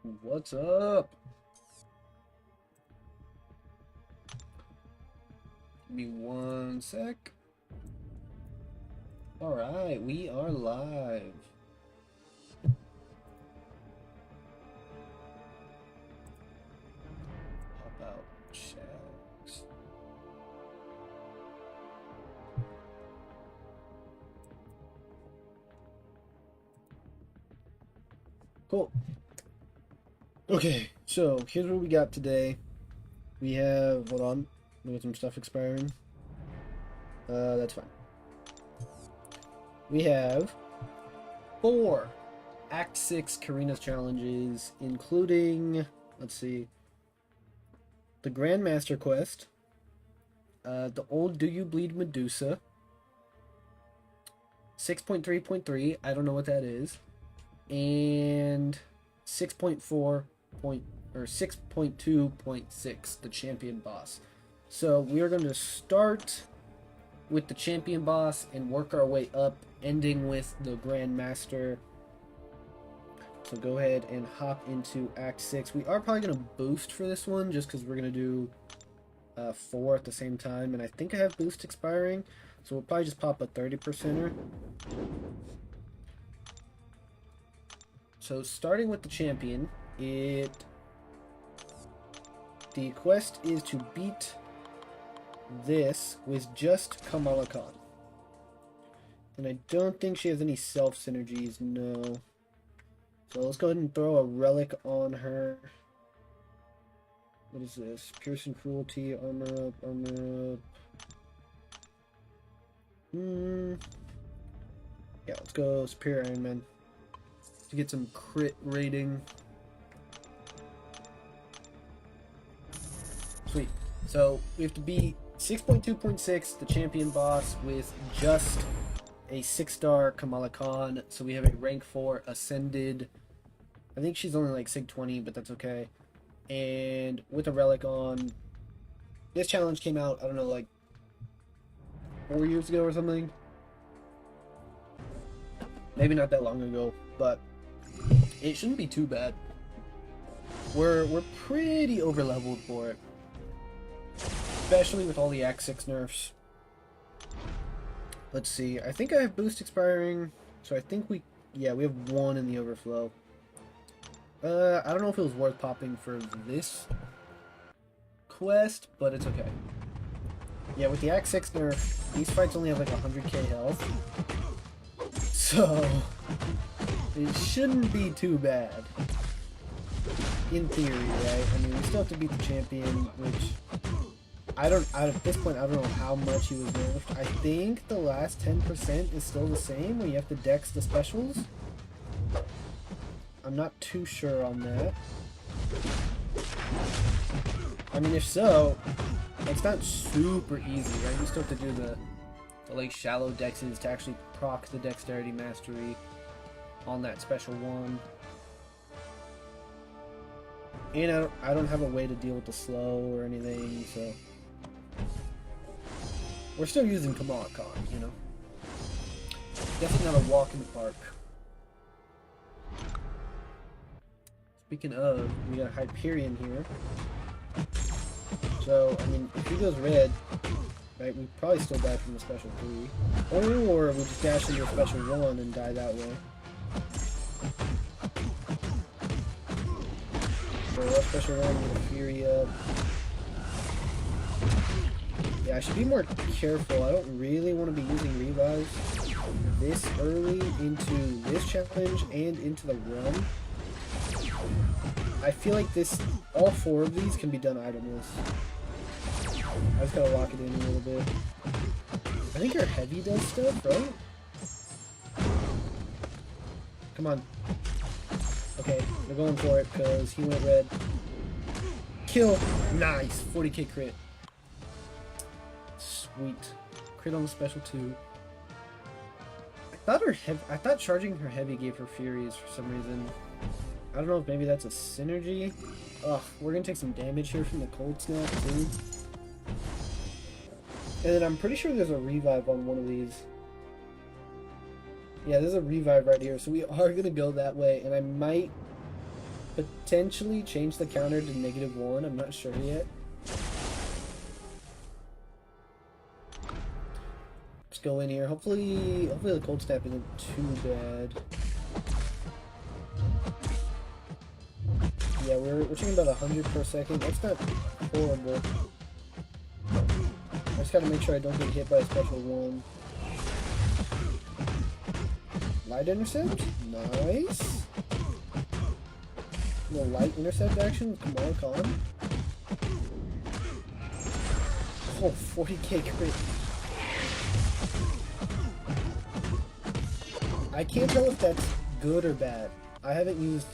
What's up? Give me one sec. Alright, we are live. How about Shags? Cool. Okay, so here's what we got today. We have, hold on, we got some stuff expiring. That's fine. We have 4 Act 6 Carinas challenges, including, let's see, the Grandmaster quest, the old Do You Bleed Medusa, 6.3.3, I don't know what that is, and 6.4 point or 6.2.6, the champion boss. So we are going to start with the champion boss and work our way up, ending with the Grandmaster. So go ahead and hop into Act 6. We are probably going to boost for this one, just because we're going to do 4 at the same time. And I think I have boost expiring, so we'll probably just pop a 30%er. So starting with the champion, the quest is to beat this with just Kamala Khan. And I don't think she has any self synergies, no. So let's go ahead and throw a relic on her. What is this? Piercing Cruelty, armor up, armor up. Yeah, let's go Superior Iron Man to get some crit rating. Sweet. So we have to beat 6.2.6, the champion boss, with just a 6-star Kamala Khan. So we have a rank 4 ascended. I think she's only like Sig 20, but that's okay. And with a relic on. This challenge came out, I don't know, like 4 years ago or something. Maybe not that long ago, but it shouldn't be too bad. We're pretty over leveled for it, especially with all the Act 6 nerfs. Let's see. I think I have boost expiring, so I think we have 1 in the overflow. I don't know if it was worth popping for this quest, but it's okay. Yeah, with the Act 6 nerf, these fights only have like 100k health, so it shouldn't be too bad. In theory, right? I mean, we still have to beat the champion, which at this point, I don't know how much he was nerfed. I think the last 10% is still the same, where you have to dex the specials. I'm not too sure on that. I mean, if so, it's not super easy, right? You still have to do the like shallow dexes to actually proc the dexterity mastery on that special one. And I don't have a way to deal with the slow or anything, so we're still using Kamala Khan, you know. Definitely not a walk in the park. Speaking of, we got Hyperion here. So, I mean, if he goes red, right, we probably still die from the special 3. Or we just dash into a special 1 and die that way. So, a special 1 with a Fury up. Yeah, I should be more careful. I don't really want to be using revives this early into this challenge and into the run. I feel like all 4 of these can be done itemless. I just gotta lock it in a little bit. I think your heavy does stuff, right? Come on. Okay, we're going for it because he went red. Kill! Nice! 40k crit. Sweet. Crit on the special 2. I thought charging her heavy gave her Furies for some reason. I don't know if maybe that's a synergy. Ugh, we're gonna take some damage here from the cold snap too. And then I'm pretty sure there's a revive on one of these. Yeah, there's a revive right here, so we are gonna go that way, and I might potentially change the counter to -1. I'm not sure yet. Let's go in here. Hopefully the cold snap isn't too bad. Yeah, we're taking about 100 per second. That's not horrible. I just gotta make sure I don't get hit by a special one. Light intercept? Nice. No light intercept action? Come on, Khan. Oh, 40k crit. I can't tell if that's good or bad. I haven't used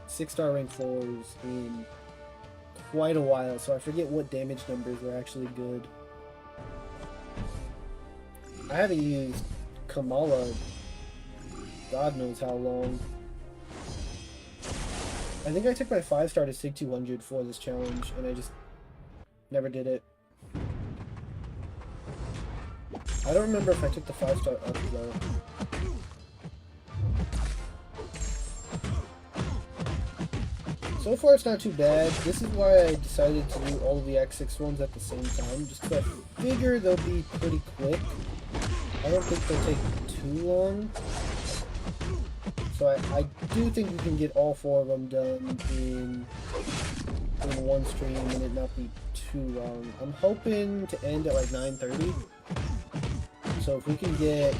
6-star rank 4s in quite a while, so I forget what damage numbers were actually good. I haven't used Kamala God knows how long. I think I took my 5-star to Sig 200 for this challenge, and I just never did it. I don't remember if I took the 5-star up though. So far it's not too bad. This is why I decided to do all of the X6 ones at the same time, just because I figure they'll be pretty quick. I don't think they'll take too long. So I do think we can get all 4 of them done in one stream and it not be too long. I'm hoping to end at like 9:30. So if we can get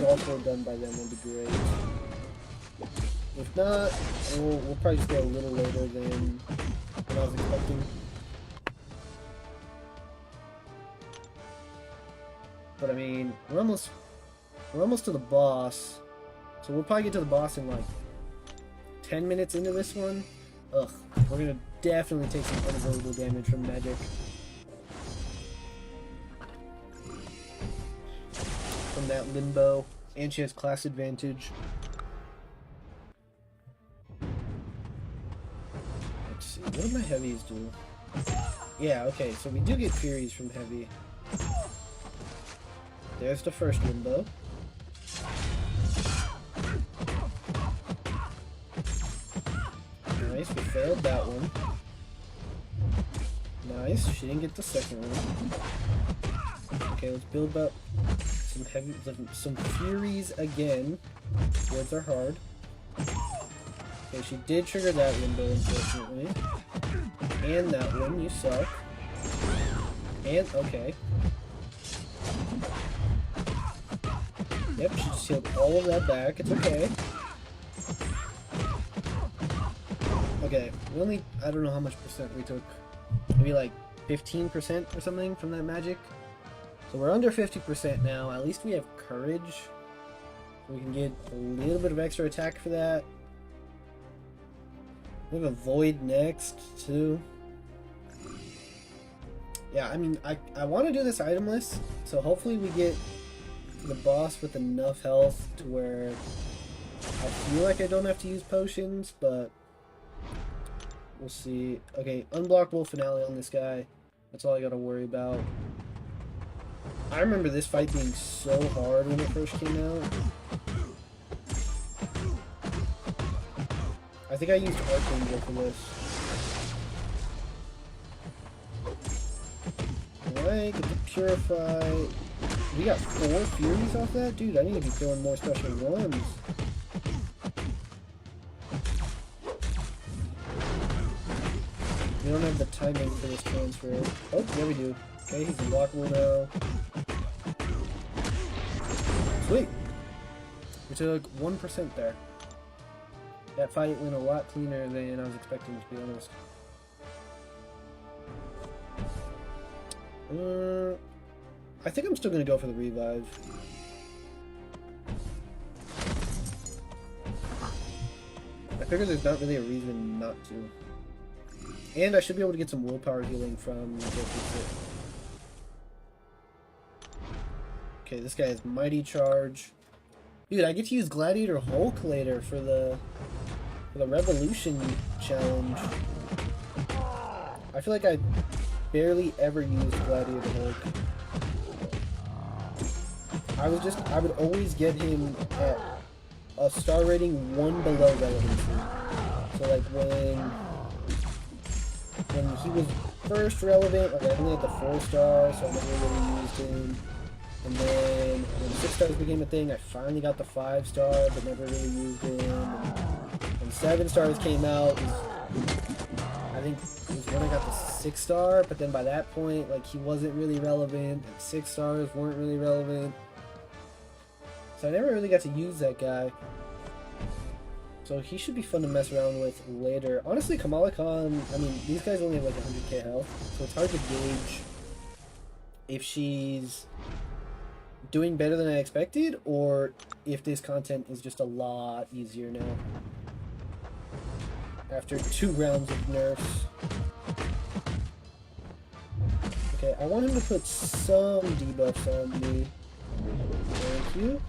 all 4 done by then, that'd be great. If not, we'll probably just go a little later than I was expecting. But I mean, we're almost to the boss. So we'll probably get to the boss in like 10 minutes into this one. Ugh, we're gonna definitely take some unavoidable damage from magic. From that limbo. And she has class advantage. Let's see, what do my heavies do? Yeah, okay, so we do get Furies from heavy. There's the first limbo. Nice, we failed that one. Nice, she didn't get the second one. Okay, let's build up some Furies again. Words are hard. Okay, she did trigger that window, unfortunately. And that one, you suck. And, okay. Yep, she just healed all of that back. It's okay. Okay, we only, I don't know how much percent we took. Maybe like 15% or something from that magic. So we're under 50% now. At least we have courage. We can get a little bit of extra attack for that. We have a void next, too. Yeah, I mean, I want to do this itemless, so hopefully we get the boss with enough health to where I feel like I don't have to use potions, but we'll see. Okay, unblockable finale on this guy. That's all I gotta worry about. I remember this fight being so hard when it first came out. I think I used Archangel for this. Alright, get the Purify. We got 4 Furies off that? Dude, I need to be throwing more special ones. We don't have the timing for this transfer. Oh, there we do. Okay, he's unblockable now. Sweet! We took 1% there. That fight went a lot cleaner than I was expecting, to be honest. I think I'm still going to go for the revive. I figure there's not really a reason not to. And I should be able to get some willpower healing from Okay, this guy has Mighty Charge. Dude, I get to use Gladiator Hulk later for the Revolution challenge. I feel like I barely ever used Gladiator Hulk. I would always get him at a star rating 1 below relevancy. So like when he was first relevant, like I only had the 4-star, so I never really used him. And then when 6 stars became a thing, I finally got the 5-star, but never really used him. And when 7 stars came out, I think it was when I got the 6-star, but then by that point, like, he wasn't really relevant, and 6 stars weren't really relevant. So I never really got to use that guy. So he should be fun to mess around with later. Honestly, Kamala Khan, I mean, these guys only have like 100k health, so it's hard to gauge if she's doing better than I expected, or if this content is just a lot easier now. After 2 rounds of nerfs. Okay, I want him to put some debuffs on me. Thank you.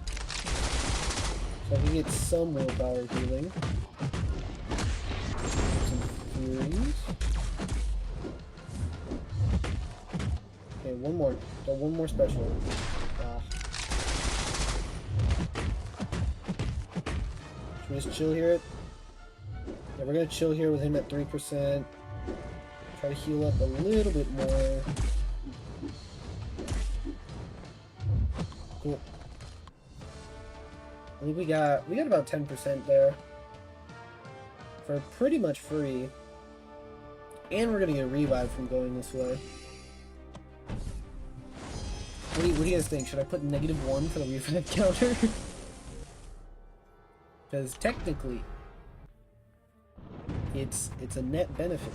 So I can get some willpower healing. Some furies. Okay, one more. Got one more special. Should we just chill here? Yeah, we're gonna chill here with him at 3%. Try to heal up a little bit more. Cool. I think we got about 10% there. For pretty much free. And we're gonna get a revive from going this way. What do you guys think? Should I put -1 for the revive counter? Because technically, it's a net benefit.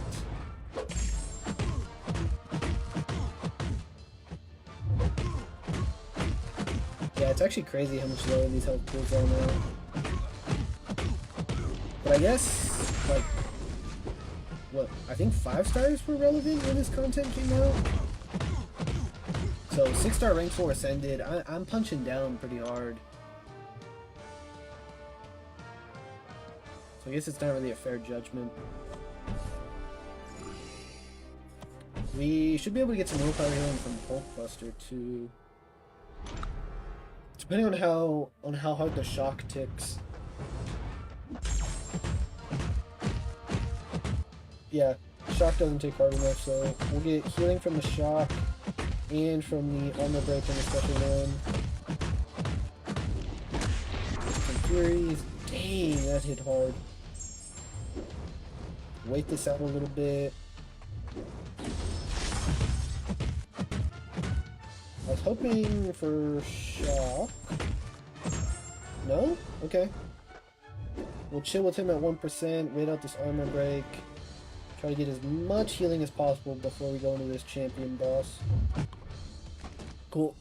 Yeah, it's actually crazy how much lower these health pools are now. But I guess, like, what, I think 5 stars were relevant when this content came out? So 6-star rank 4 ascended, I'm punching down pretty hard. So I guess it's not really a fair judgment. We should be able to get some willpower healing from Hulkbuster too. Depending on how hard the shock ticks. Yeah, shock doesn't take hard enough, so we'll get healing from the shock and from the armor break and the special one. Some furies. Dang, that hit hard. Wait this out a little bit. I was hoping for shock. No? Okay. We'll chill with him at 1%, wait out this armor break. Try to get as much healing as possible before we go into this champion boss. Cool.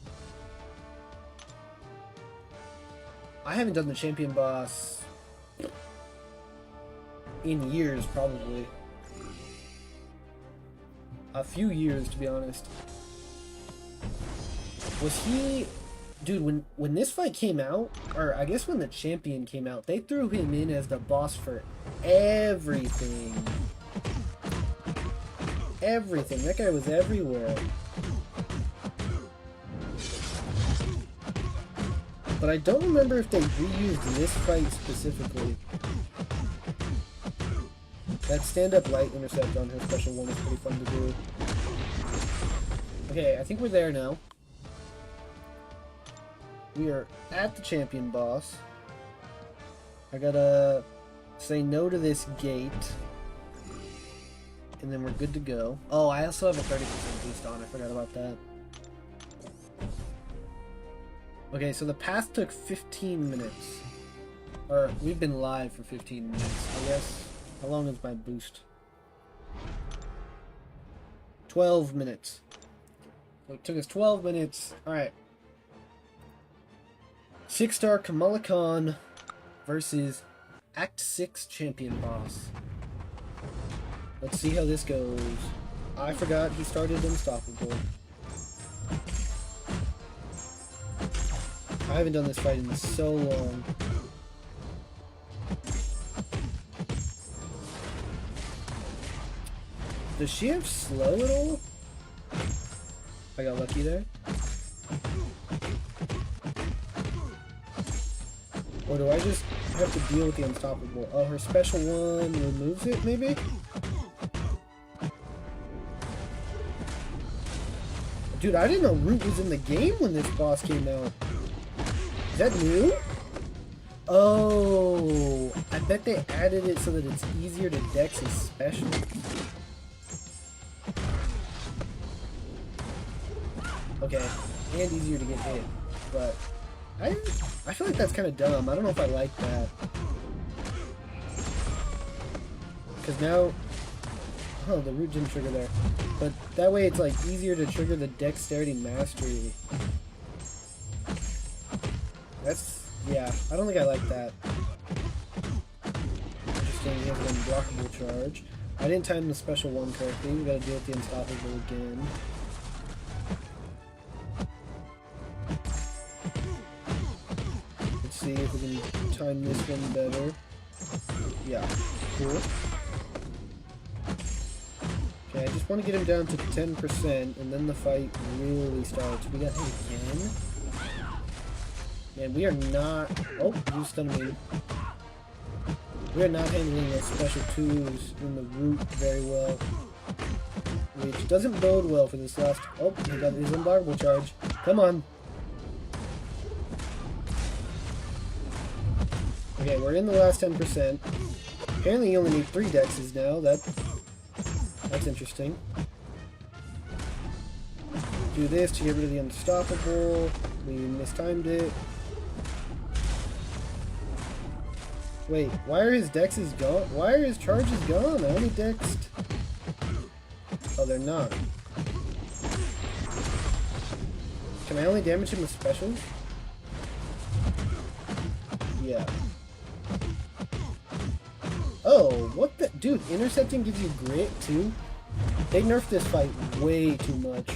I haven't done the champion boss in years, probably. A few years, to be honest. Was he... Dude, when this fight came out, or I guess when the champion came out, they threw him in as the boss for everything. Everything. That guy was everywhere. But I don't remember if they reused this fight specifically. That stand-up light intercept on her special one is pretty fun to do. Okay, I think we're there now. We are at the champion boss. I gotta say no to this gate. And then we're good to go. Oh, I also have a 30% boost on. I forgot about that. Okay, so the path took 15 minutes. Or, we've been live for 15 minutes, I guess. How long is my boost? 12 minutes. So it took us 12 minutes. Alright. 6-star Kamala Khan versus Act 6 champion boss. Let's see how this goes. I forgot he started Unstoppable. I haven't done this fight in so long. Does she have slow at all? I got lucky there. Or do I just have to deal with the unstoppable? Oh, her special one removes it, maybe? Dude, I didn't know Root was in the game when this boss came out. Is that new? Oh, I bet they added it so that it's easier to dex his special. Okay, and easier to get hit, but I feel like that's kind of dumb. I don't know if I like that. Because now, oh, the root didn't trigger there. But that way it's like easier to trigger the dexterity mastery. That's, yeah, I don't think I like that. Interesting, he has an unblockable charge. I didn't time the special one correctly. We gotta deal with the unstoppable again. Let's see if we can time this one better. Yeah, cool. Okay, I just want to get him down to 10%, and then the fight really starts. We got him again. Man, we are not... Oh, you stunned me. We are not handling those special 2s in the root very well. Which doesn't bode well for this last... Oh, he got his unblockable charge. Come on. Okay, we're in the last 10%. Apparently you only need 3 dexes now. That's interesting. Do this to get rid of the unstoppable. We mistimed it. Wait, why are his dexes gone? Why are his charges gone? I only dexed... Oh, they're not. Can I only damage him with specials? Yeah. Oh, what the... Dude, intercepting gives you grit, too? They nerfed this fight way too much.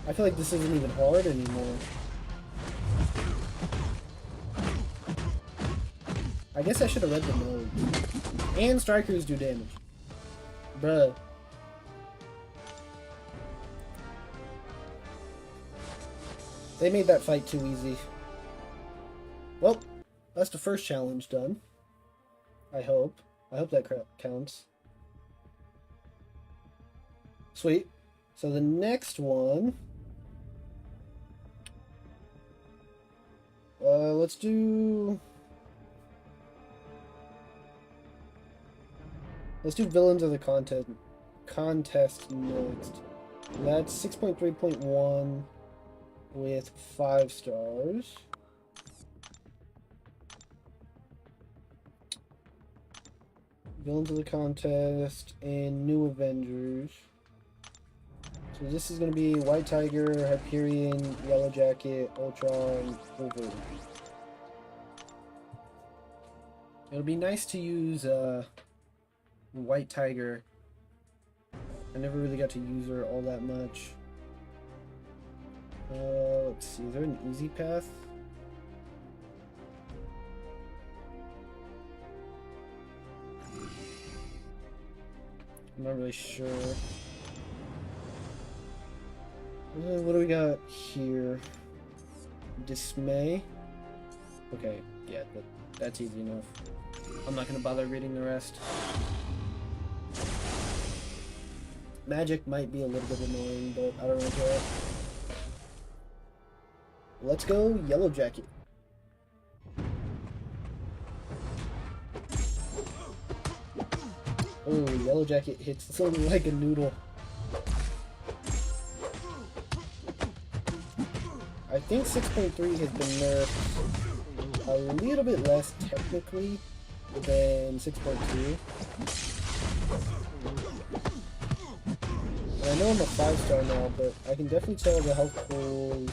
I feel like this isn't even hard anymore. I guess I should have read the notes. And strikers do damage. Bruh. They made that fight too easy. Well, that's the first challenge done. I hope. I hope that counts. Sweet. So the next one... let's do... Let's do villains of the contest next. That's 6.3.1 with 5 stars. Villains of the contest and new Avengers. So this is going to be White Tiger, Hyperion, Yellow Jacket, Ultron, Wolverine. It'll be nice to use White Tiger. I never really got to use her all that much. Let's see, is there an easy path? I'm not really sure. What do we got here? Dismay? Okay, yeah, that's easy enough. I'm not gonna bother reading the rest. Magic might be a little bit annoying, but I don't really care. Let's go Yellow Jacket. Oh, Yellow Jacket hits something like a noodle. I think 6.3 has been nerfed a little bit less technically than 6.2. I know I'm a 5-star now, but I can definitely tell the health pools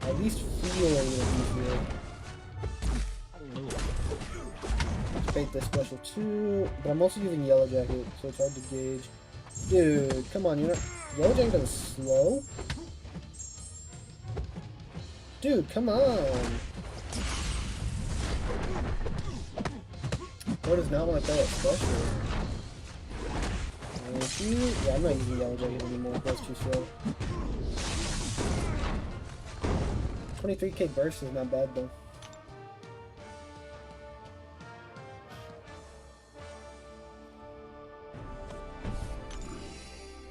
at least feel a little easier. Fake this special too, but I'm also using Yellow Jacket, so it's hard to gauge. Dude, come on, Yellow Jacket does slow? Dude, come on! Or does not want to throw a special. Yeah, I'm not using Yellow Jacket anymore, that's too slow. 23k burst is not bad though.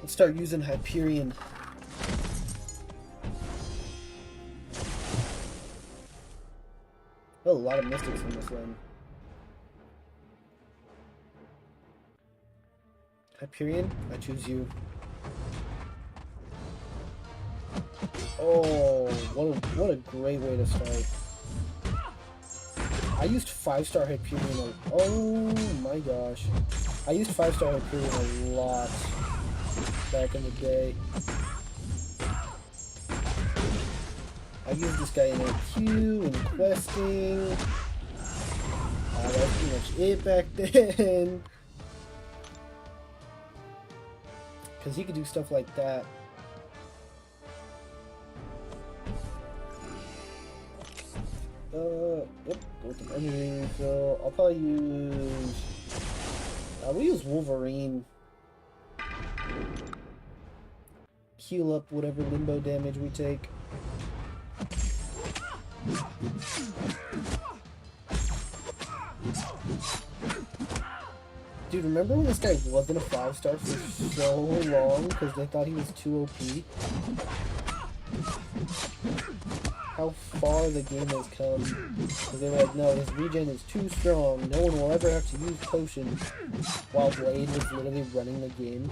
Let's start using Hyperion. Oh, a lot of mystics in this one. Hyperion, I choose you. Oh, what a great way to start. I used 5-star Hyperion. Oh my gosh. I used 5-star Hyperion a lot back in the day. I used this guy in AQ and questing. That was pretty much it back then. Because he could do stuff like that. Yep, go with the energy refill. I'll probably use... we'll use Wolverine. Heal up whatever limbo damage we take. Dude, remember when this guy wasn't a 5-star for so long because they thought he was too OP? How far the game has come. Because they were like, no, his regen is too strong. No one will ever have to use potions. While Blade was literally running the game.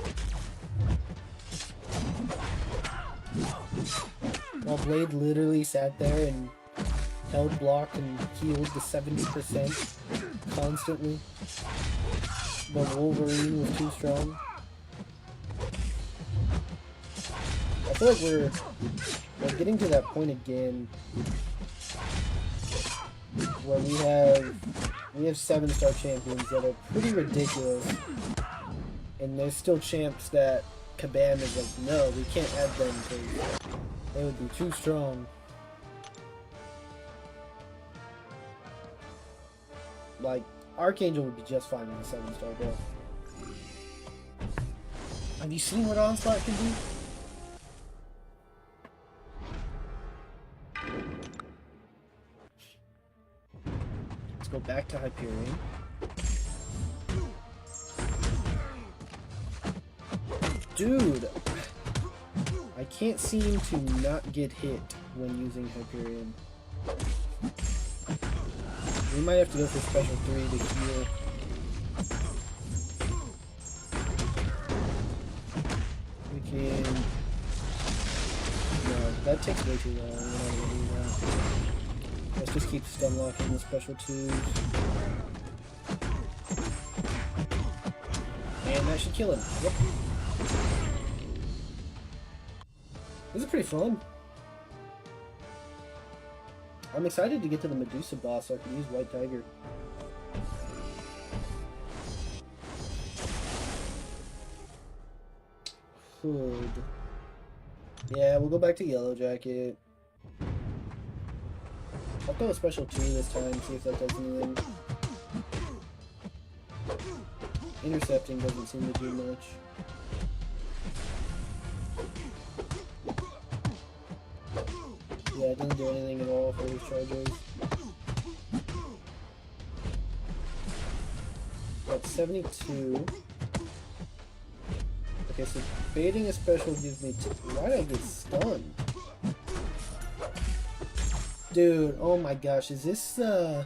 While Blade literally sat there and held block and healed the 70% constantly. But Wolverine was too strong. I feel like we're getting to that point again where we have 7-star champions that are pretty ridiculous, and there's still champs that Kabam is like, no, we can't add them because they would be too strong. Like, Archangel would be just fine with a 7-star, bro. Have you seen what Onslaught can do? Let's go back to Hyperion. Dude! I can't seem to not get hit when using Hyperion. We might have to go for special 3 to heal. We can... No, that takes way too long. We're not gonna do that. Let's just keep stun locking the special 2s. And that should kill him. Yep. This is pretty fun. I'm excited to get to the Medusa boss so I can use White Tiger. Hood. Yeah, we'll go back to Yellow Jacket. I'll throw a special 2 this time, see if that does anything. Intercepting doesn't seem to do much. Yeah, it doesn't do anything at all for his charges. That's 72. Okay, so baiting a special gives me... Why did I get stunned? Dude, oh my gosh, is this the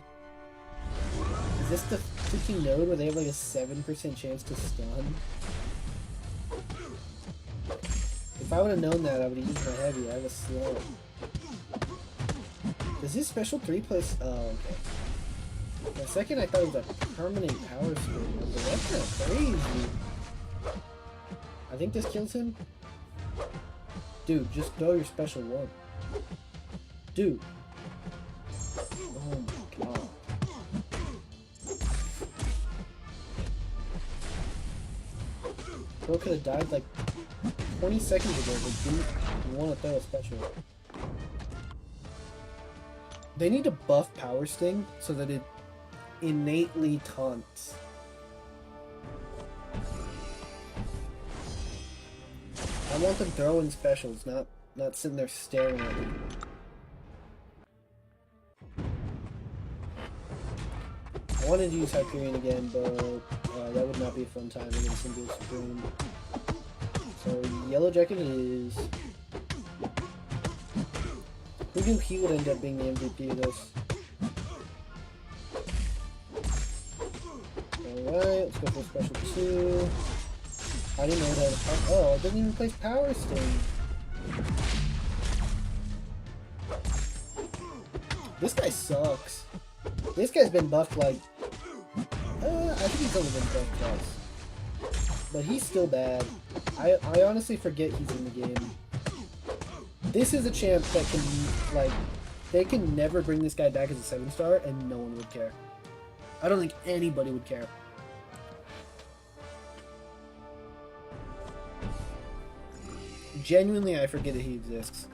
freaking node where they have like a 7% chance to stun? If I would have known that, I would have used my heavy. I have a slow. Does his special 3 place... Oh, okay. For a second, I thought it was a permanent power screen, but that's kind of crazy. I think this kills him. Dude, just throw your special 1. Dude. Oh my god. Bro could have died like 20 seconds ago, but didn't want to throw a special. They need to buff Power Sting so that it innately taunts. I want them throwing specials, not sitting there staring at them. I wanted to use Hyperion again, but that would not be a fun time against Symbiote Supreme. So Yellow Jacket it is. Who knew he would end up being the MVP of this? Alright, let's go for special 2. I didn't know that. Oh, it doesn't even place Power Sting. This guy sucks. This guy's been buffed like... I think he's only been buffed twice. But he's still bad. I honestly forget he's in the game. This is a champ that can, like... They can never bring this guy back as a 7-star and no one would care. I don't think anybody would care. Genuinely, I forget that he exists.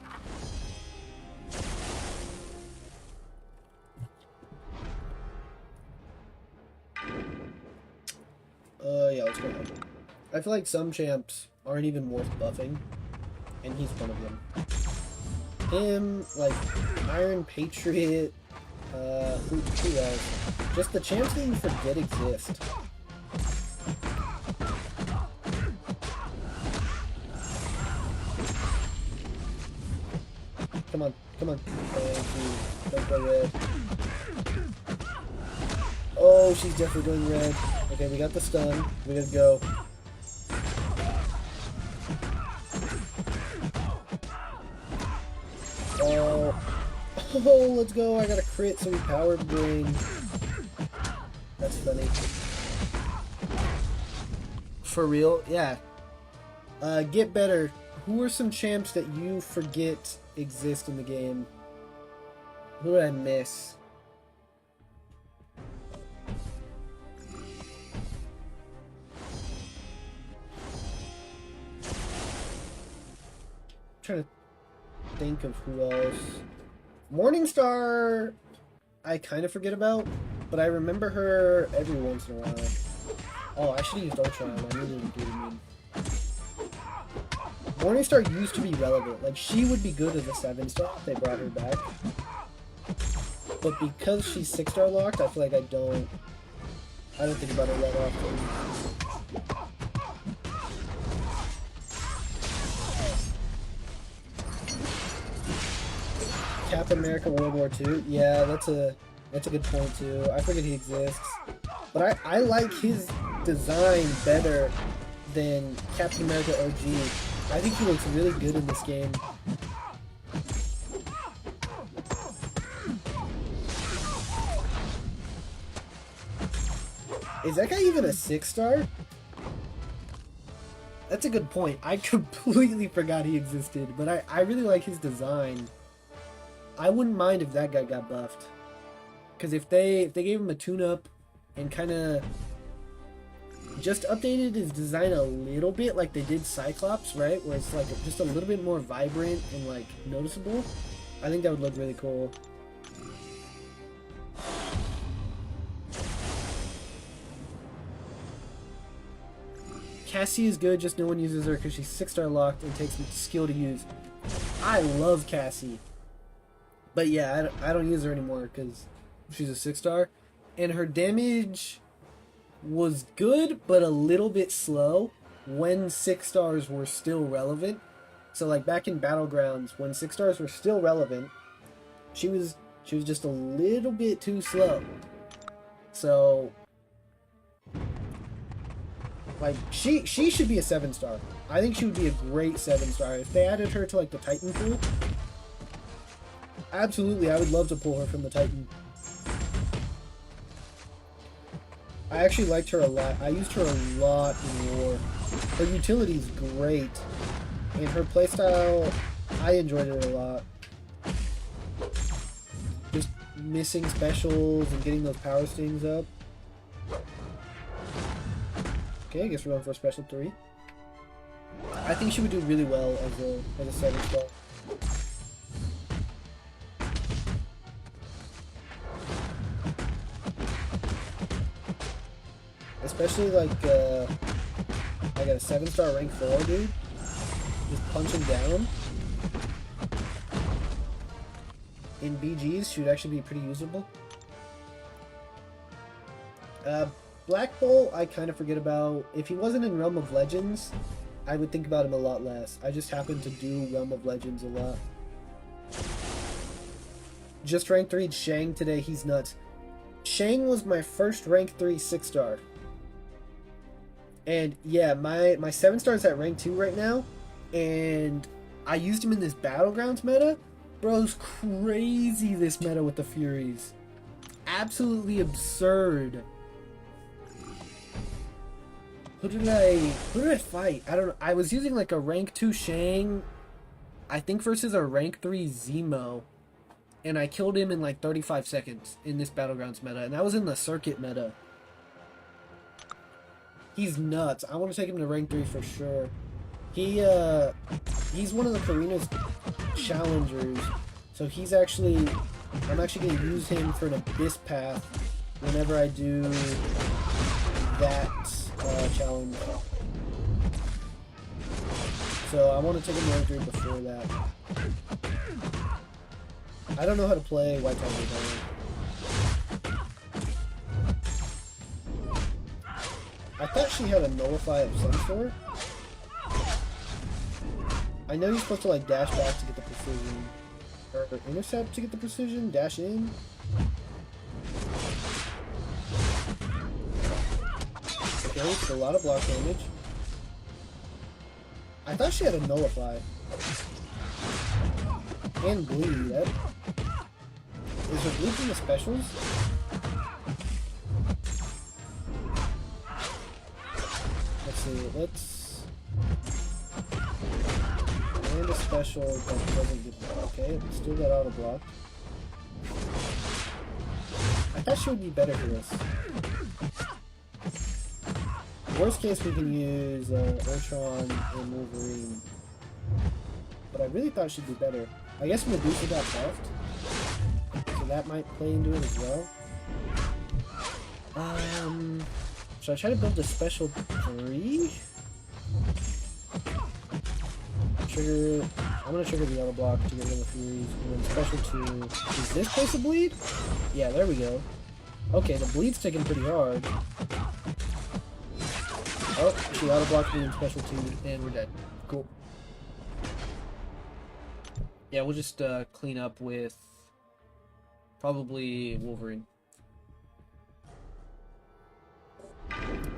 Yeah, let's go ahead. I feel like some champs aren't even worth buffing, and he's one of them. Him, like, Iron Patriot, who else? Just the champs that you forget exist. Come on, come on. Thank you. Don't go red. Oh, she's definitely going red. Okay, we got the stun. We gotta go. Oh. Oh, let's go. I got a crit, so we power brain. That's funny. For real? Yeah. Get better. Who are some champs that you forget exist in the game? Who did I miss? I'm trying to think of who else. Morningstar, I kind of forget about, but I remember her every once in a while. Oh, I should have used Ultron. I really didn't do it. Morningstar used to be relevant. Like, she would be good as a 7-star if they brought her back. But because she's 6-star locked, I feel like I don't think about her that often. Captain America World War II? Yeah, that's a good point too. I forget he exists. But I like his design better than Captain America OG. I think he looks really good in this game. Is that guy even a 6-star? That's a good point. I completely forgot he existed, but I really like his design. I wouldn't mind if that guy got buffed. Because if they gave him a tune-up and kind of just updated his design a little bit like they did Cyclops, right? Where it's like just a little bit more vibrant and like noticeable. I think that would look really cool. Cassie is good, just no one uses her because she's 6-star locked and takes skill to use. I love Cassie. But yeah, I don't use her anymore because she's a 6-star. And her damage was good, but a little bit slow when 6-stars were still relevant. So like back in Battlegrounds, when 6-stars were still relevant, she was just a little bit too slow. So like she should be a 7-star. I think she would be a great 7-star. If they added her to like the Titan pool, absolutely, I would love to pull her from the Titan. I actually liked her a lot. I used her a lot in War. Her utility's great. And her playstyle, I enjoyed it a lot. Just missing specials and getting those power stings up. Okay, I guess we're going for a special 3. I think she would do really well as a 7-star. Especially like I got a 7-star rank 4 dude. Just punching down. In BGs should actually be pretty usable. Uh, Black Bolt, I kind of forget about. If he wasn't in Realm of Legends, I would think about him a lot less. I just happen to do Realm of Legends a lot. Just rank 3'd Shang today, he's nuts. Shang was my first rank 3 6-star. And yeah, my 7-star is at rank 2 right now. And I used him in this Battlegrounds meta. Bro's crazy, this meta with the Furies. Absolutely absurd. Who did I fight? I don't know. I was using like a rank 2 Shang, I think versus a rank 3 Zemo. And I killed him in like 35 seconds in this Battlegrounds meta. And that was in the circuit meta. He's nuts. I want to take him to rank 3 for sure. He's one of the Carinas challengers. So he's actually... I'm actually going to use him for an Abyss Path whenever I do that challenge. So I want to take him to rank 3 before that. I don't know how to play White Tiger. I thought she had a nullify of some sort. I know you're supposed to like dash back to get the precision. Or intercept to get the precision, dash in. Okay, it's a lot of block damage. I thought she had a nullify. And bleed. Is her bleed from the specials? Let's see, and a special that doesn't get blocked. Okay, still got auto blocked. I thought she would be better for this. Worst case, we can use Ultron and Wolverine. But I really thought she'd be better. I guess Medusa got buffed, so that might play into it as well. Should I try to build a special 3? Trigger. I'm gonna trigger the auto block to get rid of the Furies, and then special 2. Is this place a bleed? Yeah, there we go. Okay, the bleed's taking pretty hard. Oh, she auto blocked me in special 2, and we're dead. Cool. Yeah, we'll just clean up with probably Wolverine.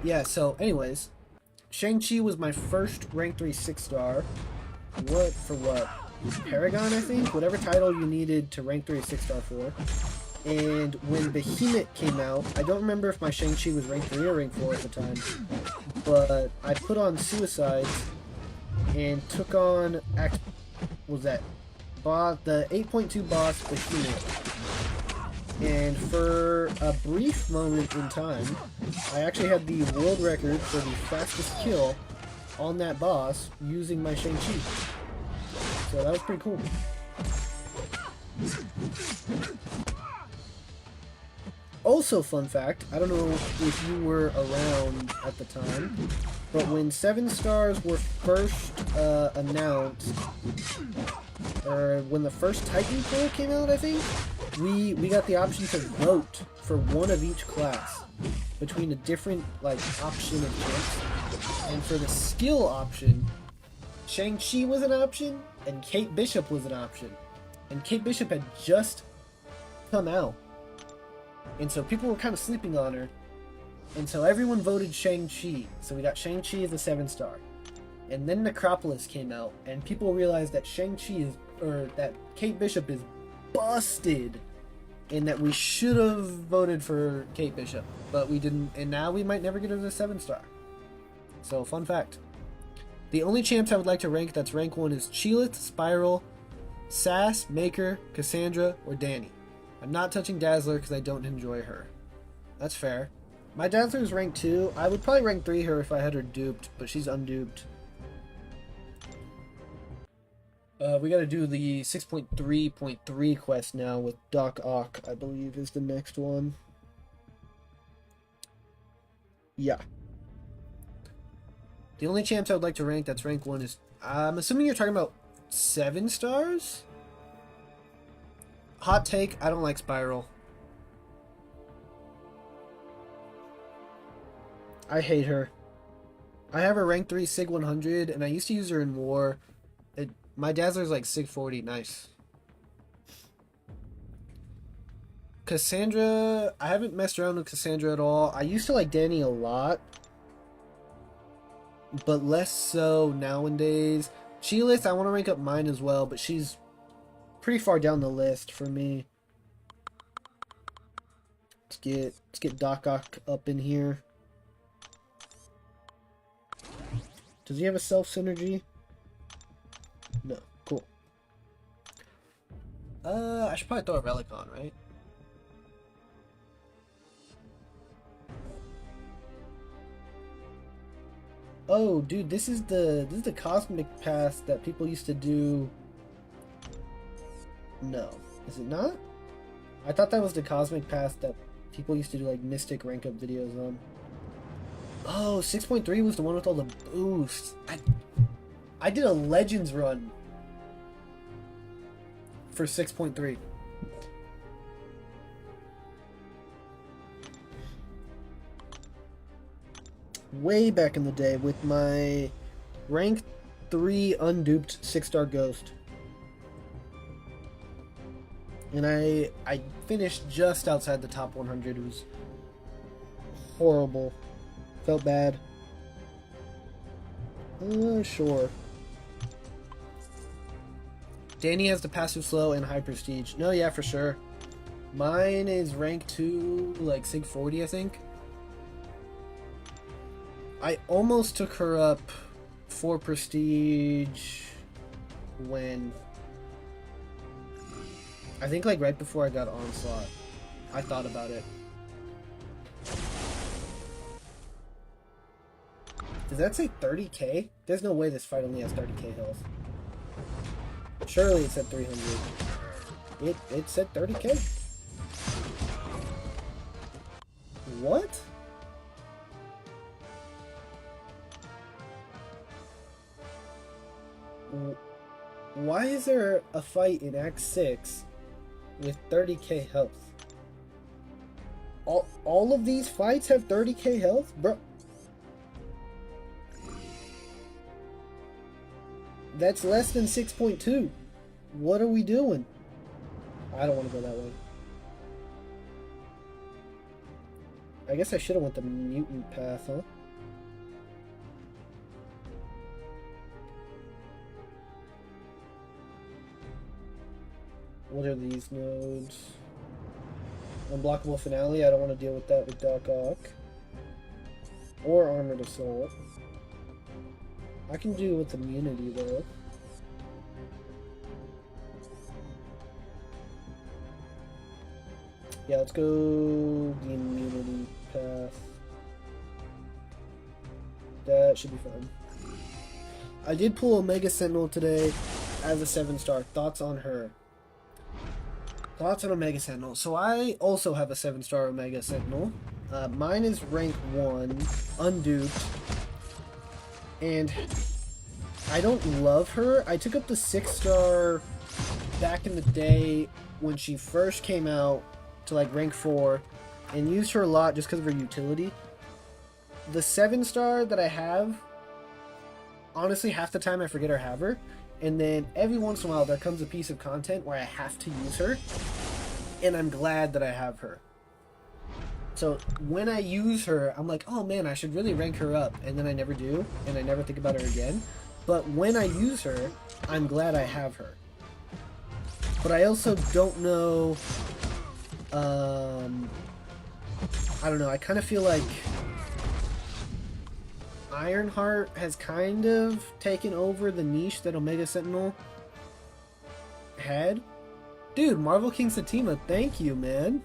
Yeah, so anyways, Shang-Chi was my first rank 3 6-star. What for what? Paragon, I think? Whatever title you needed to rank 3 6-star for. And when Behemoth came out, I don't remember if my Shang-Chi was rank 3 or rank 4 at the time, but I put on Suicides and took on what was that? The 8.2 boss Behemoth. And for a brief moment in time, I actually had the world record for the fastest kill on that boss using my Shang-Chi. So that was pretty cool. Also, fun fact, I don't know if you were around at the time, but when 7 stars were first announced, or when the first Titanfall came out, I think, we got the option to vote for one of each class between a different like option of champs. And for the skill option, Shang-Chi was an option and Kate Bishop was an option. And Kate Bishop had just come out. And so people were kind of sleeping on her. And so everyone voted Shang-Chi. So we got Shang-Chi as a 7-star. And then Necropolis came out and people realized that that Kate Bishop is busted. And that we should have voted for Kate Bishop, but we didn't, and now we might never get her to 7-star. So, fun fact. The only champs I would like to rank that's rank 1 is Chilith, Spiral, Sass, Maker, Cassandra, or Danny. I'm not touching Dazzler because I don't enjoy her. That's fair. My Dazzler is rank 2. I would probably rank 3 her if I had her duped, but she's unduped. We gotta do the 6.3.3 quest now with Doc Ock, I believe is the next one. Yeah. The only champs I would like to rank that's rank 1 is... I'm assuming you're talking about 7 stars? Hot take, I don't like Spiral. I hate her. I have her rank 3 Sig 100, and I used to use her in war. My Dazzler's like Sig 40. Nice. Cassandra, I haven't messed around with Cassandra at all. I used to like Danny a lot, but less so nowadays. Cheelith, I want to rank up mine as well, but she's pretty far down the list for me. Let's get Doc Ock up in here. Does he have a self synergy? No. Cool. I should probably throw a relic on, right? Oh, dude, this is the cosmic pass that people used to do. No, is it not? I thought that was the cosmic pass that people used to do like mystic rank up videos on. Oh, 6.3 was the one with all the boosts. I did a Legends run for 6.3. Way back in the day with my rank 3 unduped 6-star ghost. And I finished just outside the top 100. It was horrible. Felt bad. Sure. Danny has the passive slow and high prestige. No, yeah, for sure. Mine is rank 2, like Sig 40, I think. I almost took her up 4 prestige when... I think like right before I got Onslaught. I thought about it. Does that say 30k? There's no way this fight only has 30k health. Surely it said 300. It said 30k? What? Why is there a fight in Act 6 with 30k health? All of these fights have 30k health? Bro. That's less than 6.2. What are we doing? I don't want to go that way. I guess I should have went the mutant path, huh? What are these nodes? Unblockable Finale. I don't want to deal with that with Doc Ock. Or Armored Assault. I can do with immunity though. Yeah, let's go the immunity path. That should be fun. I did pull Omega Sentinel today as a 7-star. Thoughts on her? Thoughts on Omega Sentinel. So I also have a 7-star Omega Sentinel. Mine is rank 1, unduped. And I don't love her. I took up the 6-star back in the day when she first came out to like rank 4 and used her a lot just because of her utility. The 7-star that I have, honestly, half the time I forget I have her. And then every once in a while there comes a piece of content where I have to use her. And I'm glad that I have her. So when I use her, I'm like, oh man, I should really rank her up. And then I never do, and I never think about her again. But when I use her, I'm glad I have her. But I also don't know... I don't know, I kind of feel like... Ironheart has kind of taken over the niche that Omega Sentinel had. Dude, Marvel King Satima, thank you, man.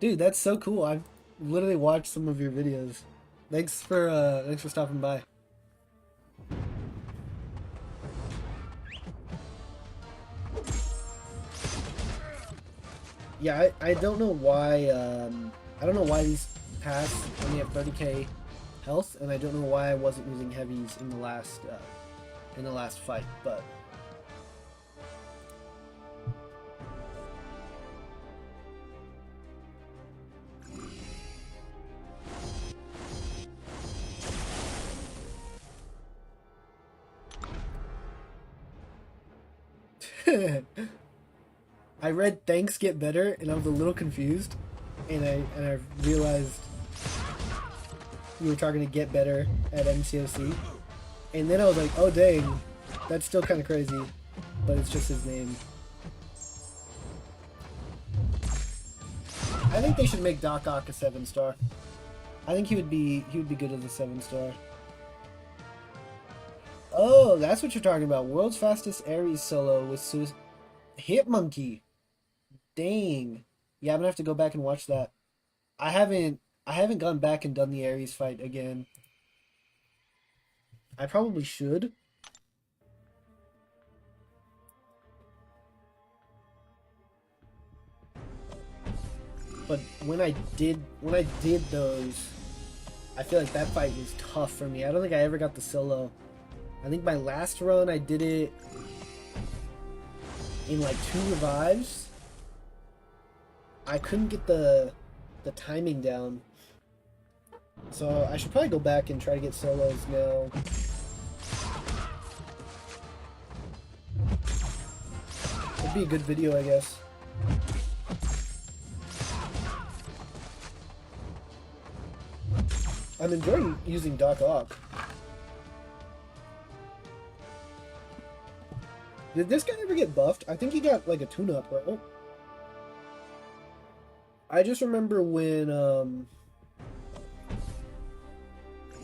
Dude, that's so cool. I've literally watched some of your videos. Thanks for stopping by. Yeah, I don't know why these paths only have 30k health, and I don't know why I wasn't using heavies in the last fight, but I read thanks get better and I was a little confused, and I realized you were talking to get better at MCOC, and then I was like, oh dang, that's still kind of crazy, but it's just his name. I think they should make Doc Ock a 7-star. I think he would be good as a 7-star. Oh, that's what you're talking about. World's fastest Ares solo with Hitmonkey. Dang. Yeah, I'm gonna have to go back and watch that. I haven't gone back and done the Ares fight again. I probably should. But when I did those, I feel like that fight was tough for me. I don't think I ever got the solo. I think my last run I did it in like 2 revives. I couldn't get the timing down. So I should probably go back and try to get solos now. It'd be a good video, I guess. I'm enjoying using Doc Ock. Did this guy ever get buffed? I think he got like a tune-up, right? Oh. I just remember when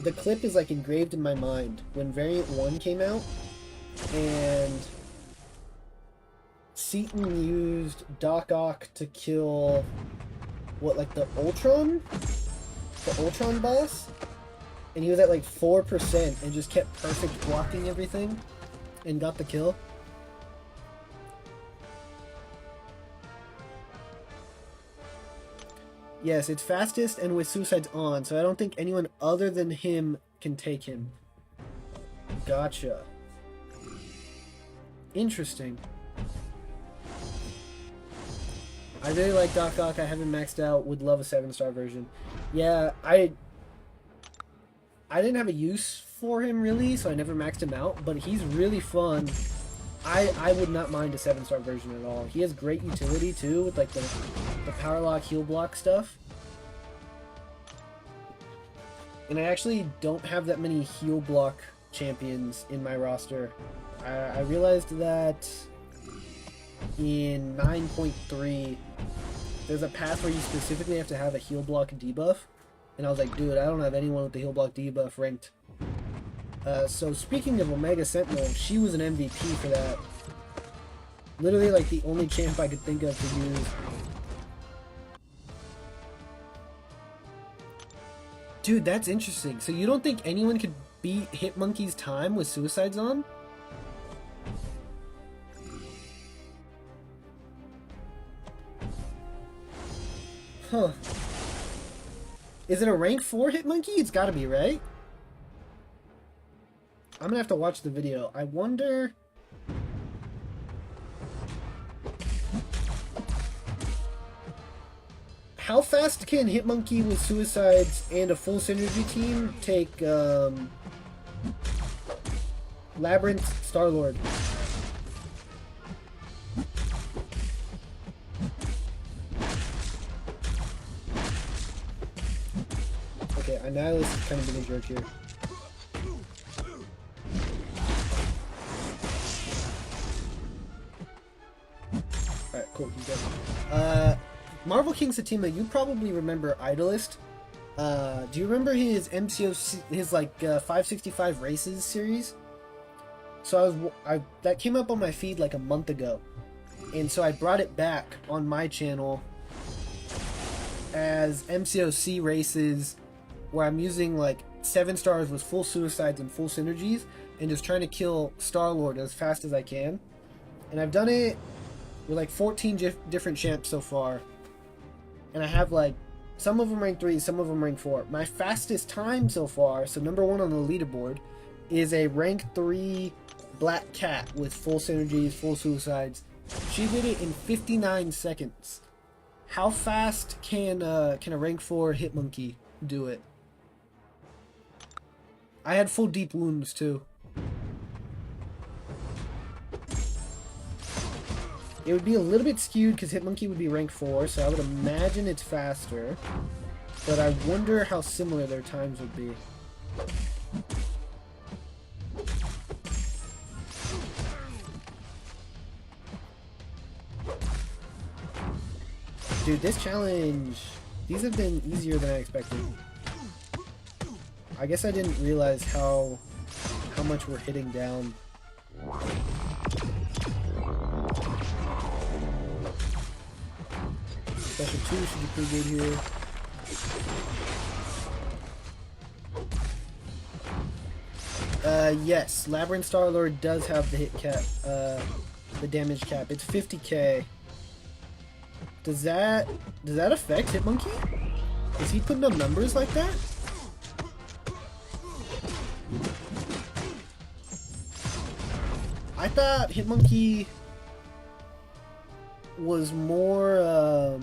the clip is like engraved in my mind when Variant 1 came out and Seaton used Doc Ock to kill what, like the Ultron boss, and he was at like 4% and just kept perfect blocking everything and got the kill. Yes, it's fastest and with suicides on, so I don't think anyone other than him can take him. Gotcha. Interesting. I really like Doc Ock. I haven't maxed out. Would love a 7-star version. Yeah, I didn't have a use for him really, so I never maxed him out, but he's really fun. I would not mind a 7-star version at all. He has great utility too, with like the power lock, heal block stuff. And I actually don't have that many heal block champions in my roster. I realized that in 9.3 there's a path where you specifically have to have a heal block debuff, and I was like, dude, I don't have anyone with the heal block debuff ranked. So speaking of Omega Sentinel, she was an MVP for that. Literally like the only champ I could think of to use. Dude, that's interesting. So you don't think anyone could beat Hitmonkey's time with suicides on? Huh. Is it a rank 4 Hitmonkey? It's gotta be, right? I'm gonna have to watch the video. I wonder... how fast can Hitmonkey with suicides and a full synergy team take Labyrinth Star-Lord? Okay, Annihilus is kind of being a jerk here. Alright, cool, he's dead. Marvel King Satima, you probably remember Idolist. Do you remember his MCOC, his like 565 races series? So that came up on my feed like a month ago, and so I brought it back on my channel as MCOC races, where I'm using like 7 stars with full suicides and full synergies, and just trying to kill Star-Lord as fast as I can. And I've done it with like 14 different champs so far. And I have like, some of them rank 3, some of them rank 4. My fastest time so far, so number 1 on the leaderboard, is a rank 3 Black Cat with full synergies, full suicides. She did it in 59 seconds. How fast can a rank 4 Hitmonkey do it? I had full deep wounds too. It would be a little bit skewed because Hitmonkey would be rank 4, so I would imagine it's faster. But I wonder how similar their times would be. Dude, this challenge... These have been easier than I expected. I guess I didn't realize how much we're hitting down. Special 2 should be pretty good here. Yes, Labyrinth Starlord does have the hit cap, the damage cap. It's 50k. Does that affect Hitmonkey? Is he putting up numbers like that? I thought Hitmonkey was more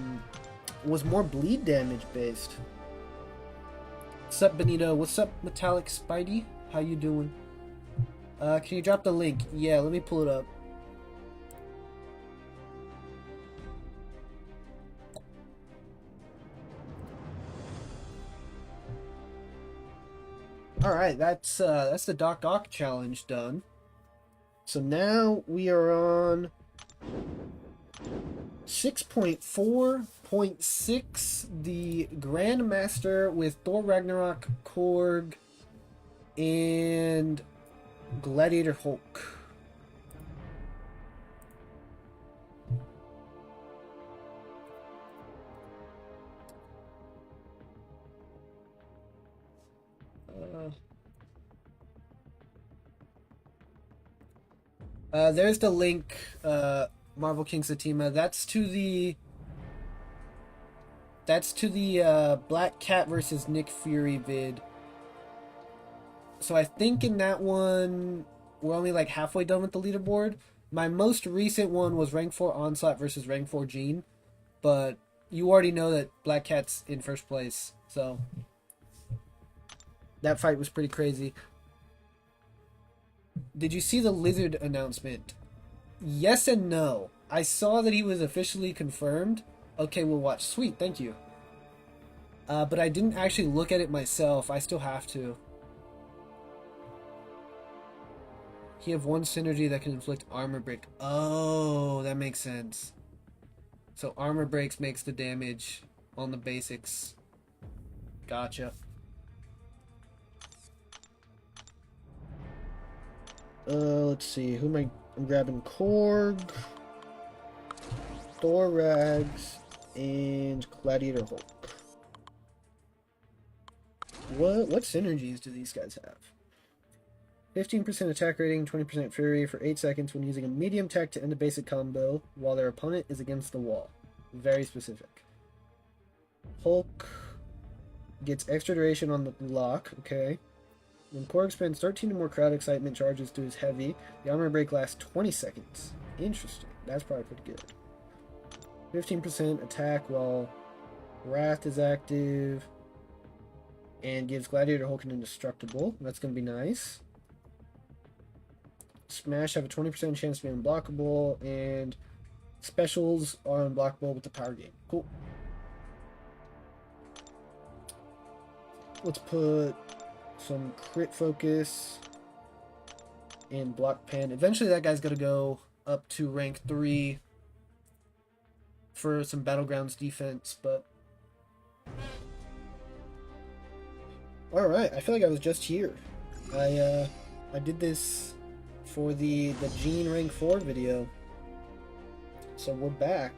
bleed damage based. What's up, Benito? What's up, Metallic Spidey? How you doing? Can you drop the link? Yeah, let me pull it up. Alright, that's the Doc Ock challenge done. So now we are on 6.4.6, the Grandmaster with Thor Ragnarok, Korg, and Gladiator Hulk. There's the link, Marvel King Satima. That's to the Black Cat versus Nick Fury vid. So I think in that one, we're only like halfway done with the leaderboard. My most recent one was rank 4 Onslaught versus rank 4 Gene. But you already know that Black Cat's in first place. So that fight was pretty crazy. Did you see the Lizard announcement? Yes and no. I saw that he was officially confirmed. Okay, we'll watch. Sweet, thank you. But I didn't actually look at it myself. I still have to. He have one synergy that can inflict armor break. Oh, that makes sense. So armor breaks makes the damage on the basics. Gotcha. Let's see. Who am I? I'm grabbing Korg, Thor Rags, and Gladiator Hulk. What synergies do these guys have? 15% attack rating, 20% fury for 8 seconds when using a medium tech to end a basic combo while their opponent is against the wall. Very specific. Hulk gets extra duration on the lock, okay. When Korg spends 13 or more crowd excitement charges to his heavy, the armor break lasts 20 seconds. Interesting. That's probably pretty good. 15% attack while Wrath is active. And gives Gladiator Hulk an indestructible. That's going to be nice. Smash have a 20% chance to be unblockable. And specials are unblockable with the power game. Cool. Let's put some crit focus and block pen. Eventually that guy's gonna go up to rank 3 for some Battlegrounds defense, but alright, I feel like I was just here. I did this for the Gene rank 4 video. So we're back.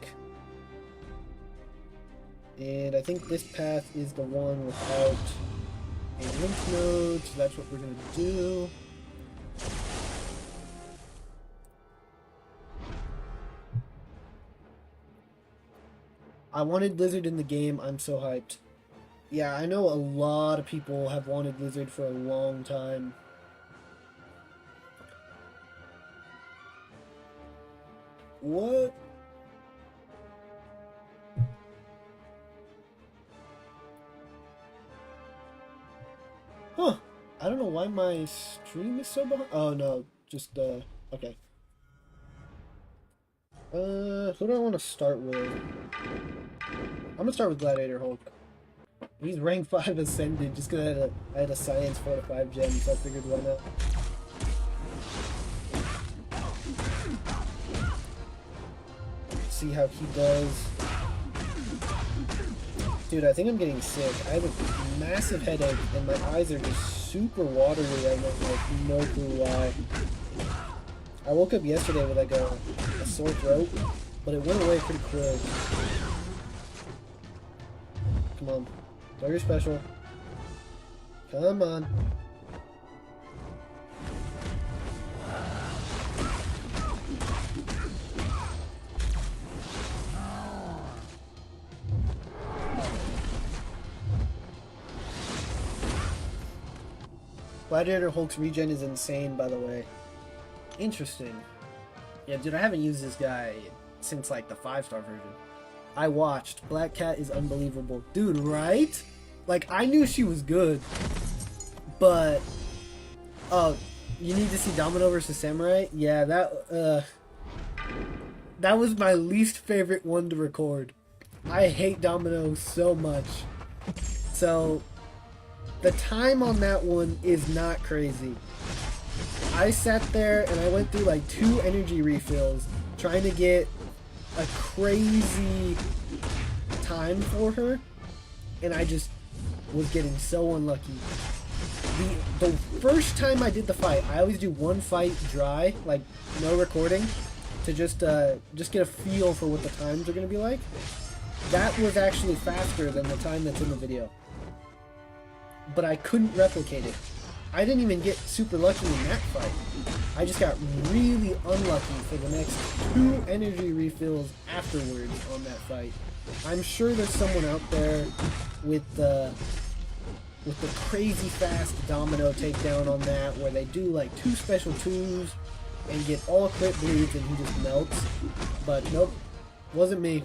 And I think this path is the one without a lymph node, so that's what we're going to do. I wanted Lizard in the game. I'm so hyped. Yeah, I know a lot of people have wanted Lizard for a long time. What? Huh. I don't know why my stream is so behind. Oh, no. Just, okay. Who do I want to start with? I'm gonna start with Gladiator Hulk. He's rank 5 Ascended just because I had a Science 4 to 5 gem, so I figured why not. See how he does. Dude, I think I'm getting sick. I have a massive headache and my eyes are just super watery right now, like no clue why. I woke up yesterday with like a sore throat, but it went away pretty quick. Come on. Throw your special. Come on. Gladiator Hulk's regen is insane, by the way. Interesting. Yeah, dude, I haven't used this guy since, like, the 5-star version. I watched. Black Cat is unbelievable. Dude, right? Like, I knew she was good. But... oh, you need to see Domino versus Samurai? Yeah, that was my least favorite one to record. I hate Domino so much. So... the time on that one is not crazy. I sat there and I went through like 2 energy refills trying to get a crazy time for her, and I just was getting so unlucky. The first time I did the fight, I always do one fight dry, like no recording, to just get a feel for what the times are going to be like. That was actually faster than the time that's in the video. But I couldn't replicate it. I didn't even get super lucky in that fight. I just got really unlucky for the next 2 energy refills afterwards on that fight. I'm sure there's someone out there with the crazy fast Domino takedown on that, where they do like 2 special 2s and get all crit bleeds and he just melts. But nope, wasn't me.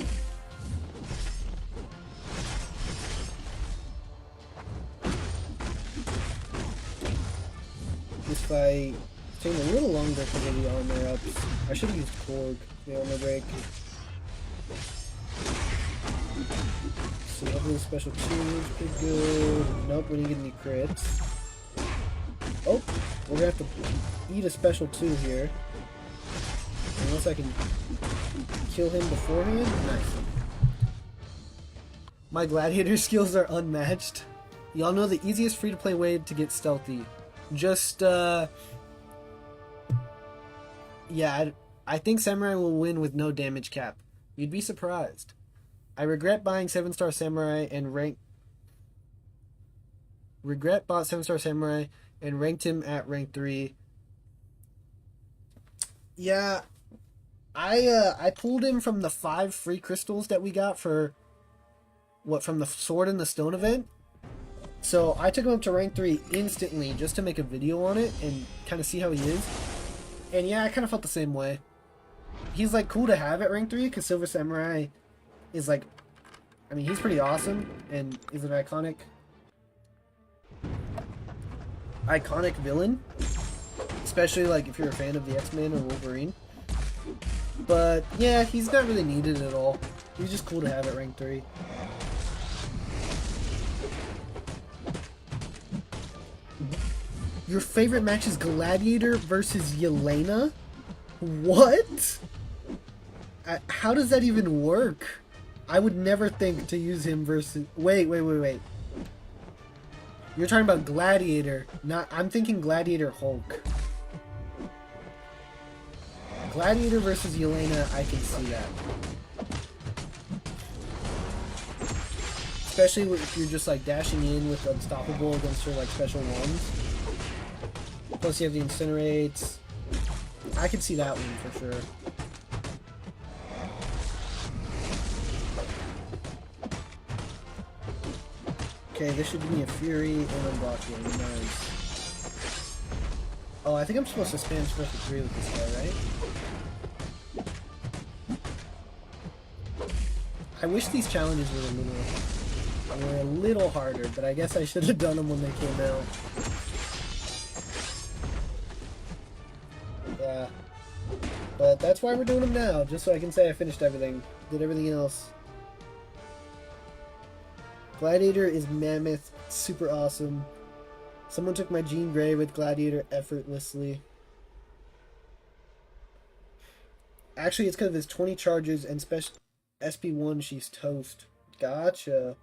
This fight is taking a little longer because of the armor ups. I should have used Korg, the armor break. So hopefully special 2s pretty good. Nope, we didn't get any crits. Oh, we're gonna have to eat a special 2 here. Unless I can kill him beforehand. Nice. My gladiator skills are unmatched. Y'all know the easiest free-to-play way to get stealthy. Just, yeah, I think Samurai will win with no damage cap. You'd be surprised. I regret buying 7-star Samurai and bought 7-star Samurai and ranked him at rank 3. Yeah, I pulled him from the 5 free crystals that we got from the Sword and the Stone event. So I took him up to rank 3 instantly just to make a video on it and kind of see how he is. And yeah, I kind of felt the same way. He's like cool to have at rank 3 because Silver Samurai is like, I mean, he's pretty awesome and is an iconic villain. Especially like if you're a fan of the X-Men or Wolverine. But yeah, he's not really needed at all. He's just cool to have at rank 3. Your favorite match is Gladiator versus Yelena? What? How does that even work? I would never think to use him versus... Wait. You're talking about Gladiator, not... I'm thinking Gladiator Hulk. Gladiator versus Yelena, I can see that. Especially if you're just like dashing in with Unstoppable against her like special ones. Plus you have the Incinerates. I can see that one for sure. Okay, this should give me a Fury and unblocking. Nice. Oh, I think I'm supposed to spam special 3 with this guy, right? I wish these challenges were a little harder, but I guess I should have done them when they came out. Yeah. But that's why we're doing them now, just so I can say I finished everything. Did everything else. Gladiator is mammoth, super awesome. Someone took my Jean Grey with Gladiator effortlessly. Actually, it's because of his 20 charges and special SP1, she's toast. Gotcha.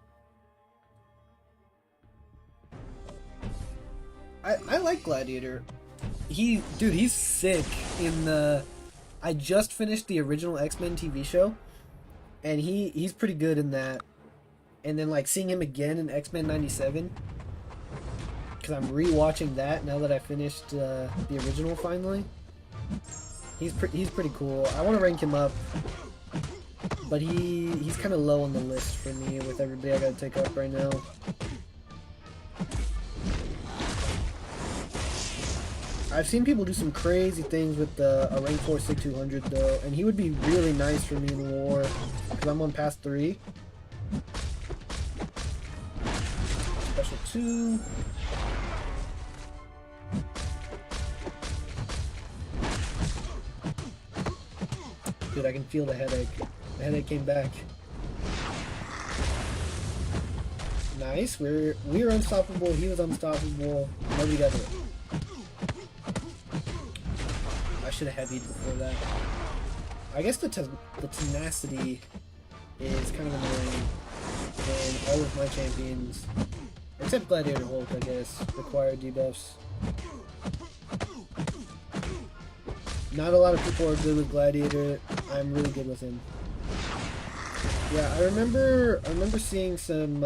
I like Gladiator. Dude, he's sick in the... I just finished the original X-Men TV show, and he's pretty good in that. And then, like, seeing him again in X-Men 97, because I'm rewatching that now that I finished the original finally. He's pretty cool. I want to rank him up, but he's kind of low on the list for me with everybody I gotta take up right now. I've seen people do some crazy things with a rank 4 Sig 200 though, and he would be really nice for me in war, because I'm on pass 3. Special 2. Dude, I can feel the headache. The headache came back. Nice. We were unstoppable. He was unstoppable. Nobody got hit. I should have heavied before that. I guess the tenacity is kind of annoying in all of my champions, except Gladiator Hulk, I guess, require debuffs. Not a lot of people are good with Gladiator. I'm really good with him. Yeah, I remember seeing some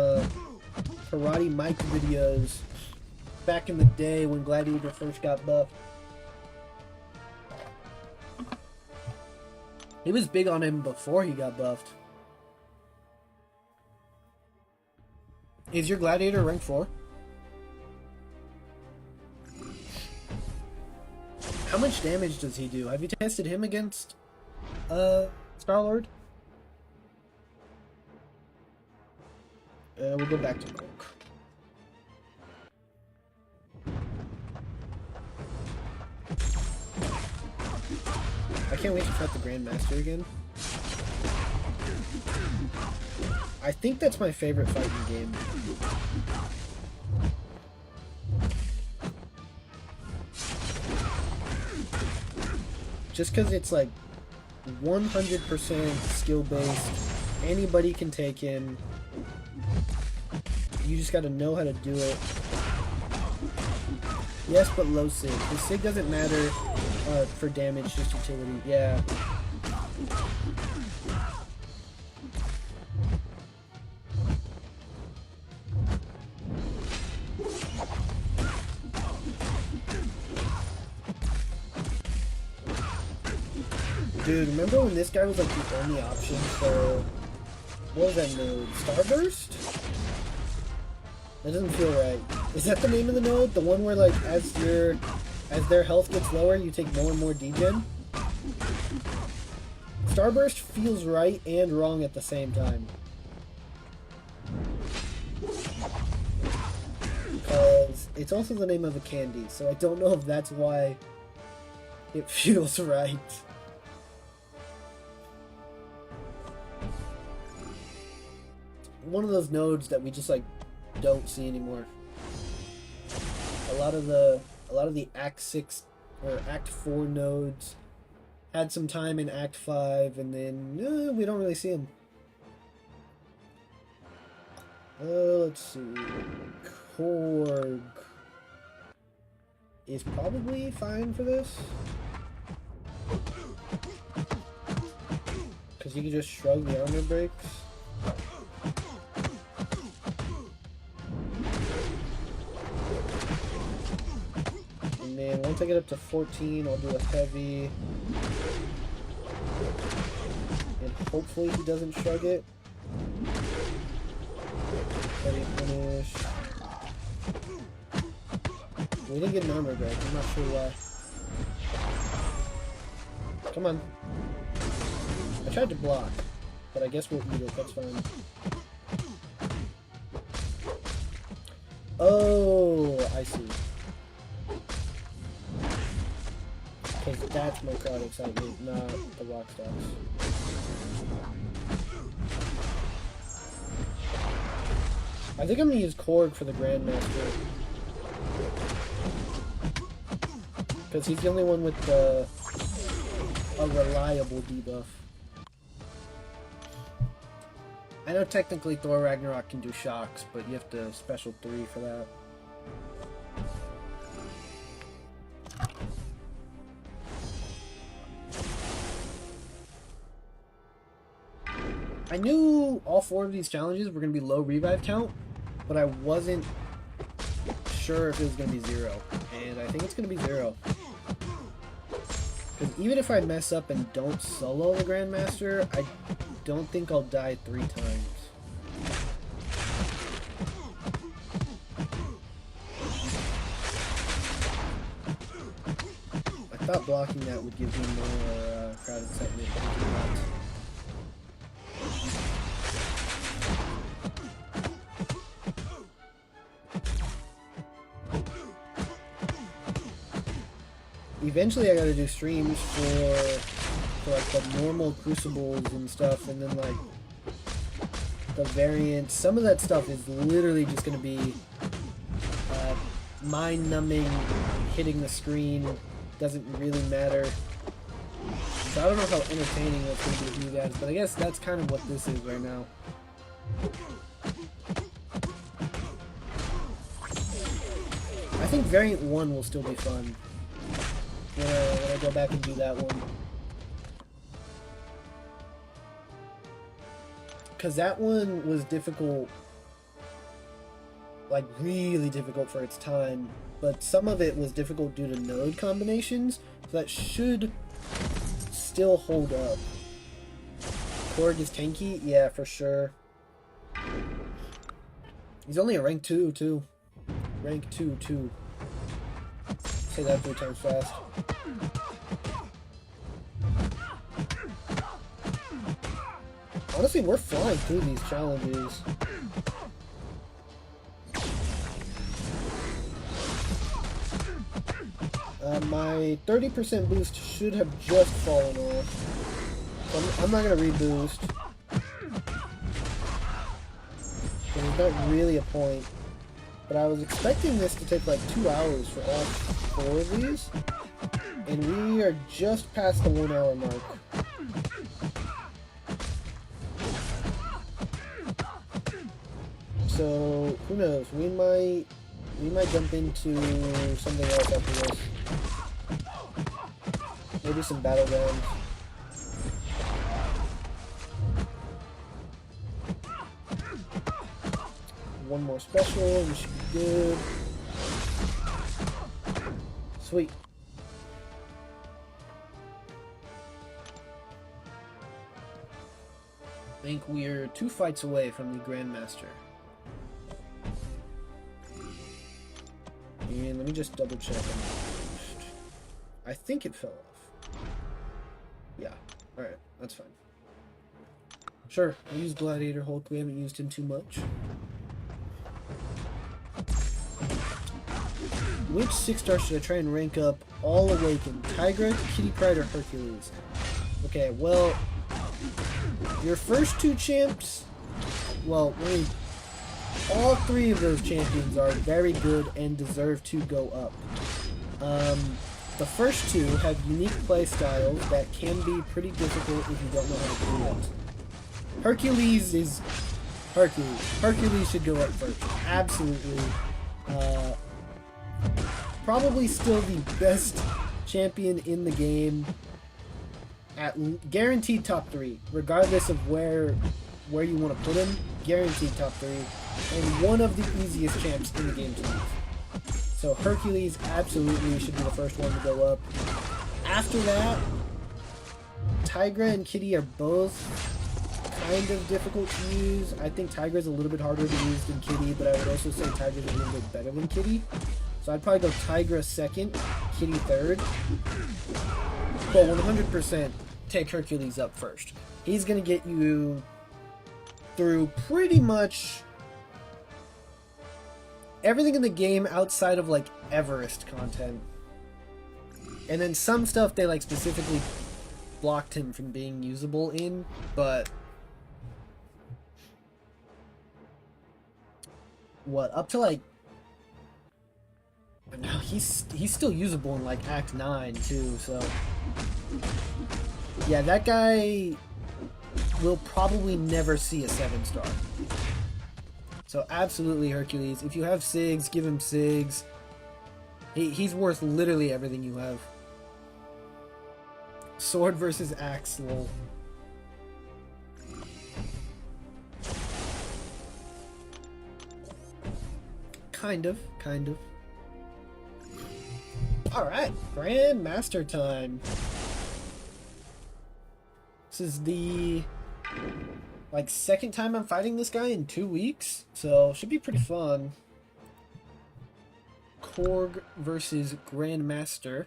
Karate Mike videos back in the day when Gladiator first got buffed. He was big on him before he got buffed. Is your Gladiator rank 4? How much damage does he do? Have you tested him against Star-Lord? We'll go back to Hulk. I can't wait to fight the Grandmaster again. I think that's my favorite fight in the game. Just because it's like 100% skill based, anybody can take him. You just gotta know how to do it. Yes, but low Sig. The Sig doesn't matter for damage, just utility. Yeah. Dude, remember when this guy was like the only option for... What was that node? Starburst? That doesn't feel right. Is that the name of the node? The one where like as their health gets lower, you take more and more degen? Starburst feels right and wrong at the same time. Because it's also the name of a candy, so I don't know if that's why it feels right. One of those nodes that we just like don't see anymore. A lot of the Act 6 or Act 4 nodes had some time in Act 5, and then we don't really see them. Let's see. Korg is probably fine for this, because you can just shrug the armor breaks. And then once I get up to 14, I'll do a heavy. And hopefully he doesn't shrug it. Heavy finish. We didn't get an armor break, I'm not sure why. Come on. I tried to block, but I guess we'll eat it, that's fine. Oh, I see. Because that's my crowd excitement, not the rock stocks. I think I'm going to use Korg for the Grandmaster. Because he's the only one with a reliable debuff. I know technically Thor Ragnarok can do shocks, but you have to special 3 for that. I knew all 4 of these challenges were going to be low revive count, but I wasn't sure if it was going to be 0. And I think it's going to be 0. Because even if I mess up and don't solo the Grandmaster, I don't think I'll die 3 times. I thought blocking that would give me more crowd excitement, but it did not. Eventually I gotta do streams for like the normal crucibles and stuff, and then like the variants. Some of that stuff is literally just gonna be mind-numbing, hitting the screen, doesn't really matter. So I don't know how entertaining that's gonna be with you guys, but I guess that's kind of what this is right now. I think variant 1 will still be fun. When I go back and do that one. Because that one was difficult, like really difficult for its time, but some of it was difficult due to node combinations, so that should still hold up. Korg is tanky? Yeah, for sure. He's only a rank 2, too. Rank 2, too. Say that 3 times fast. Honestly, we're flying through these challenges. My 30% boost should have just fallen off. So I'm not going to reboost. There's not really a point. But I was expecting this to take like 2 hours for all 4 of these. And we are just past the 1 hour mark. So who knows? We might jump into something else after this. Maybe some battlegrounds. One more special, and we should be good. Sweet. I think we're 2 fights away from the Grandmaster. And let me just double check. I think it fell off. Yeah, alright, that's fine. Sure, I'll use Gladiator Hulk. We haven't used him too much. Which 6-star should I try and rank up? All Awakened, Tigra, Kitty Pryde, or Hercules? Okay, well, your first 2 champs, well, wait, all 3 of those champions are very good and deserve to go up. The first 2 have unique play styles that can be pretty difficult if you don't know how to do it. Hercules is Hercules. Hercules should go up first. Absolutely. Probably still the best champion in the game. Guaranteed top 3, regardless of where you want to put him. Guaranteed top 3, and one of the easiest champs in the game to use. So Hercules absolutely should be the first one to go up. After that, Tigra and Kitty are both kind of difficult to use. I think Tigra's a little bit harder to use than Kitty, but I would also say Tigra's a little bit better than Kitty. So I'd probably go Tigra second, Kitty third. But 100% take Hercules up first. He's going to get you through pretty much everything in the game outside of like Everest content. And then some stuff they like specifically blocked him from being usable in, but what, up to like, no, he's still usable in like Act 9 too, so yeah, that guy will probably never see a 7-star. So absolutely Hercules. If you have Sigs, give him Sigs. He's worth literally everything you have. Sword versus axe, lol. Kind of. Alright, Grandmaster time. This is the like second time I'm fighting this guy in 2 weeks, so should be pretty fun. Korg versus Grandmaster.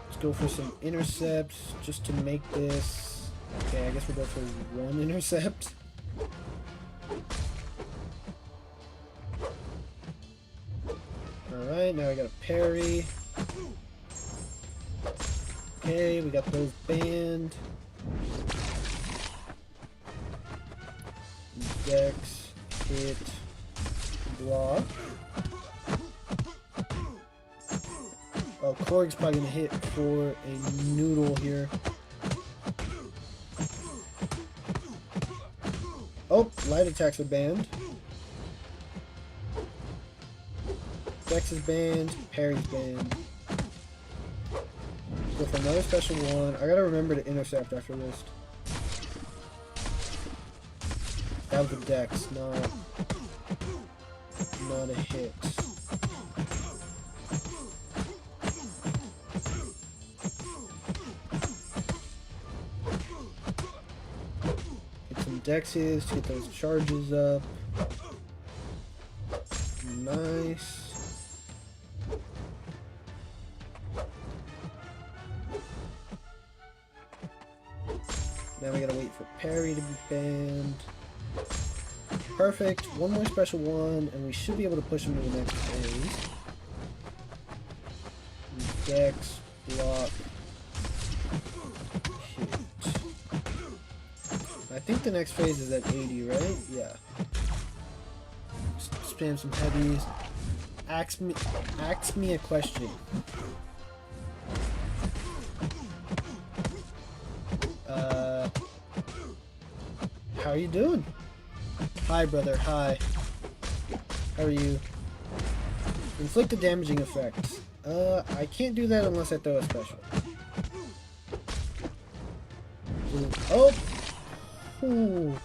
Let's go for some intercepts just to make this. Okay, I guess we'll go for 1 intercept. Alright, now I got a parry. Okay, we got those banned. Dex, hit, block. Oh, Korg's probably gonna hit for a noodle here. Oh, light attacks are banned. Dex is banned, parry's banned. Go for another special one. I gotta remember to intercept after this. That was a Dex, not a hit. Get some Dexes to get those charges up. Nice. Now we gotta wait for parry to be banned. Perfect. One more special one, and we should be able to push him to the next phase. Dex, block, hit. I think the next phase is at 80, right? Yeah. Spam some heavies. Ask me a question. How are you doing? Hi, brother. Hi. How are you? Inflict a damaging effect. I can't do that unless I throw a special. Oh! Ooh.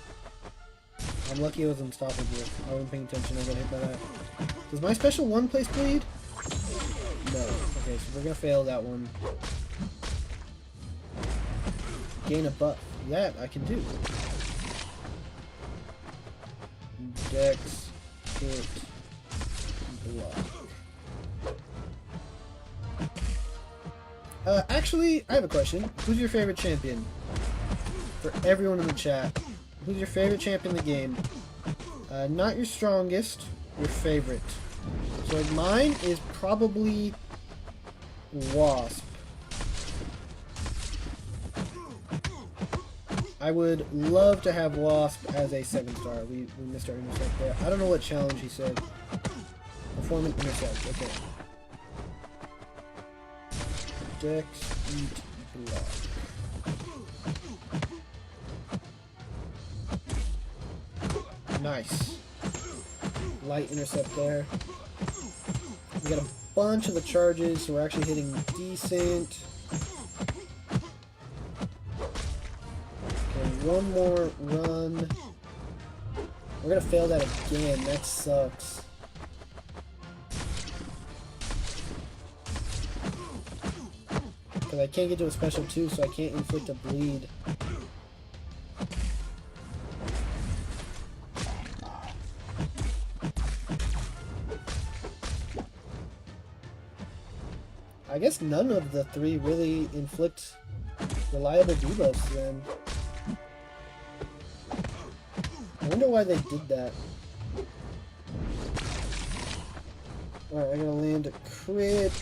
I'm lucky it was unstoppable. I wasn't paying attention. I got hit by that. Does my special one place bleed? No. Okay, so we're gonna fail that one. Gain a buff. That I can do. Dex, hit, block. Actually, I have a question. Who's your favorite champion? For everyone in the chat, who's your favorite champion in the game? Not your strongest, your favorite. So like mine is probably Wasp. I would love to have Wasp as a 7-star. We missed our intercept there. I don't know what challenge he said. Perform an intercept. Okay. Dex, eat, block. Nice. Light intercept there. We got a bunch of the charges, so we're actually hitting decent. One more run. We're gonna fail that again. That sucks. Because I can't get to a special 2, so I can't inflict a bleed. I guess none of the 3 really inflict reliable debuffs then. I wonder why they did that. Alright, I gotta land a crit.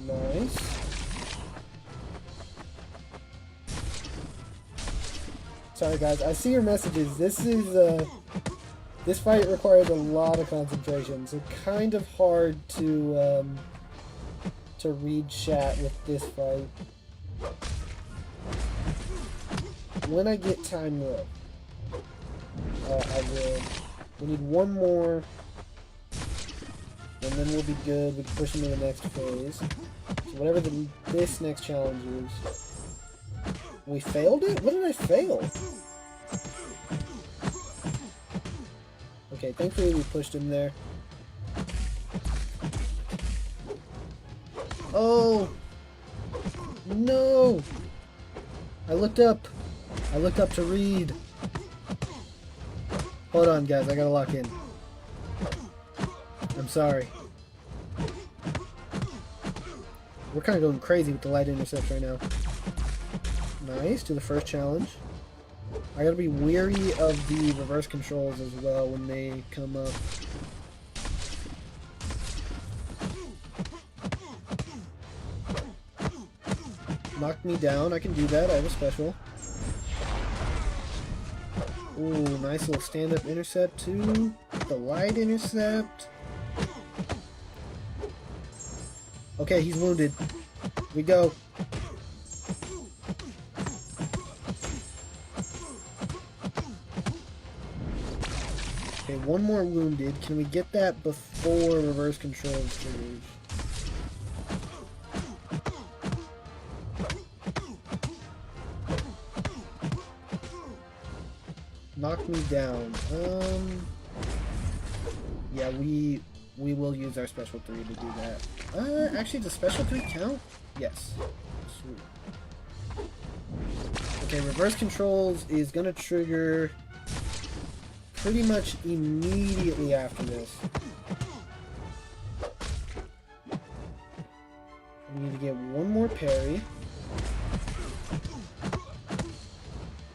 Nice. Sorry guys, I see your messages. This fight requires a lot of concentration, so kind of hard to read chat with this fight. When I get time though, I will. We need one more, and then we'll be good. We can push into the next phase. So whatever this next challenge is. We failed it? What did I fail? Okay, thankfully we pushed him there. Oh! No! I looked up. I looked up to read. Hold on, guys. I gotta lock in. I'm sorry. We're kind of going crazy with the light intercept right now. Nice. Do the first challenge. I gotta be weary of the reverse controls as well when they come up. Knock me down. I can do that. I have a special. Ooh, nice little stand-up intercept too. The light intercept. Okay, he's wounded. We go. Okay, one more wounded. Can we get that before reverse controls triggers? Knock me down. Yeah, we will use our special 3 to do that. Actually, does special 3 count? Yes. Sweet. Okay, reverse controls is gonna trigger pretty much immediately after this. We need to get one more parry.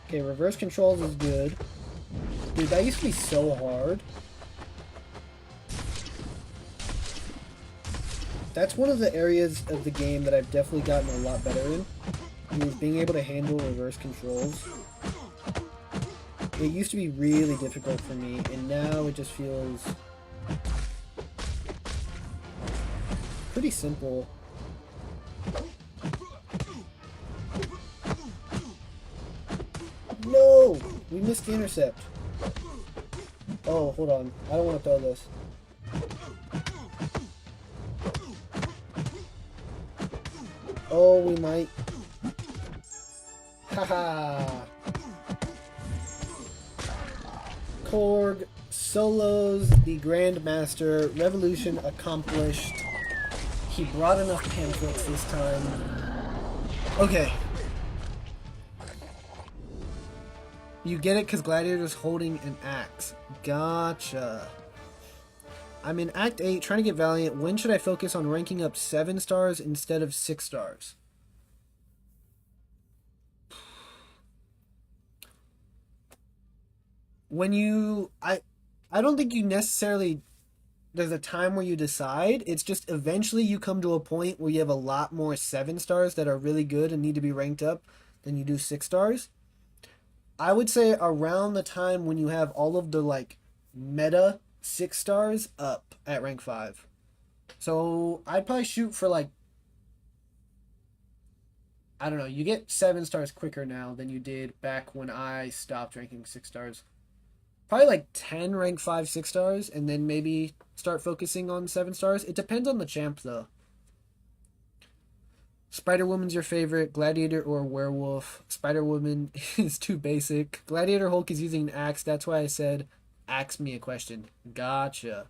Okay, reverse controls is good. Dude, that used to be so hard. That's one of the areas of the game that I've definitely gotten a lot better in, is being able to handle reverse controls. It used to be really difficult for me, and now it just feels pretty simple. No! We missed the intercept. Oh, hold on. I don't want to throw this. Oh, we might. Haha! Korg solos the Grandmaster. Revolution accomplished. He brought enough pamphlets this time. Okay. You get it because Gladiator's holding an axe. Gotcha. I'm in Act 8 trying to get Valiant. When should I focus on ranking up 7 stars instead of 6 stars? When you... I don't think you necessarily... There's a time where you decide. It's just eventually you come to a point where you have a lot more 7 stars that are really good and need to be ranked up than you do 6 stars. I would say around the time when you have all of the, like, meta 6 stars up at rank 5. So, I'd probably shoot for, like, I don't know, you get 7 stars quicker now than you did back when I stopped ranking 6 stars. Probably like 10 rank 5 6 stars, and then maybe start focusing on 7 stars. It depends on the champ, though. Spider-Woman's your favorite, Gladiator or Werewolf. Spider-Woman is too basic. Gladiator Hulk is using an axe, that's why I said, ask me a question. Gotcha.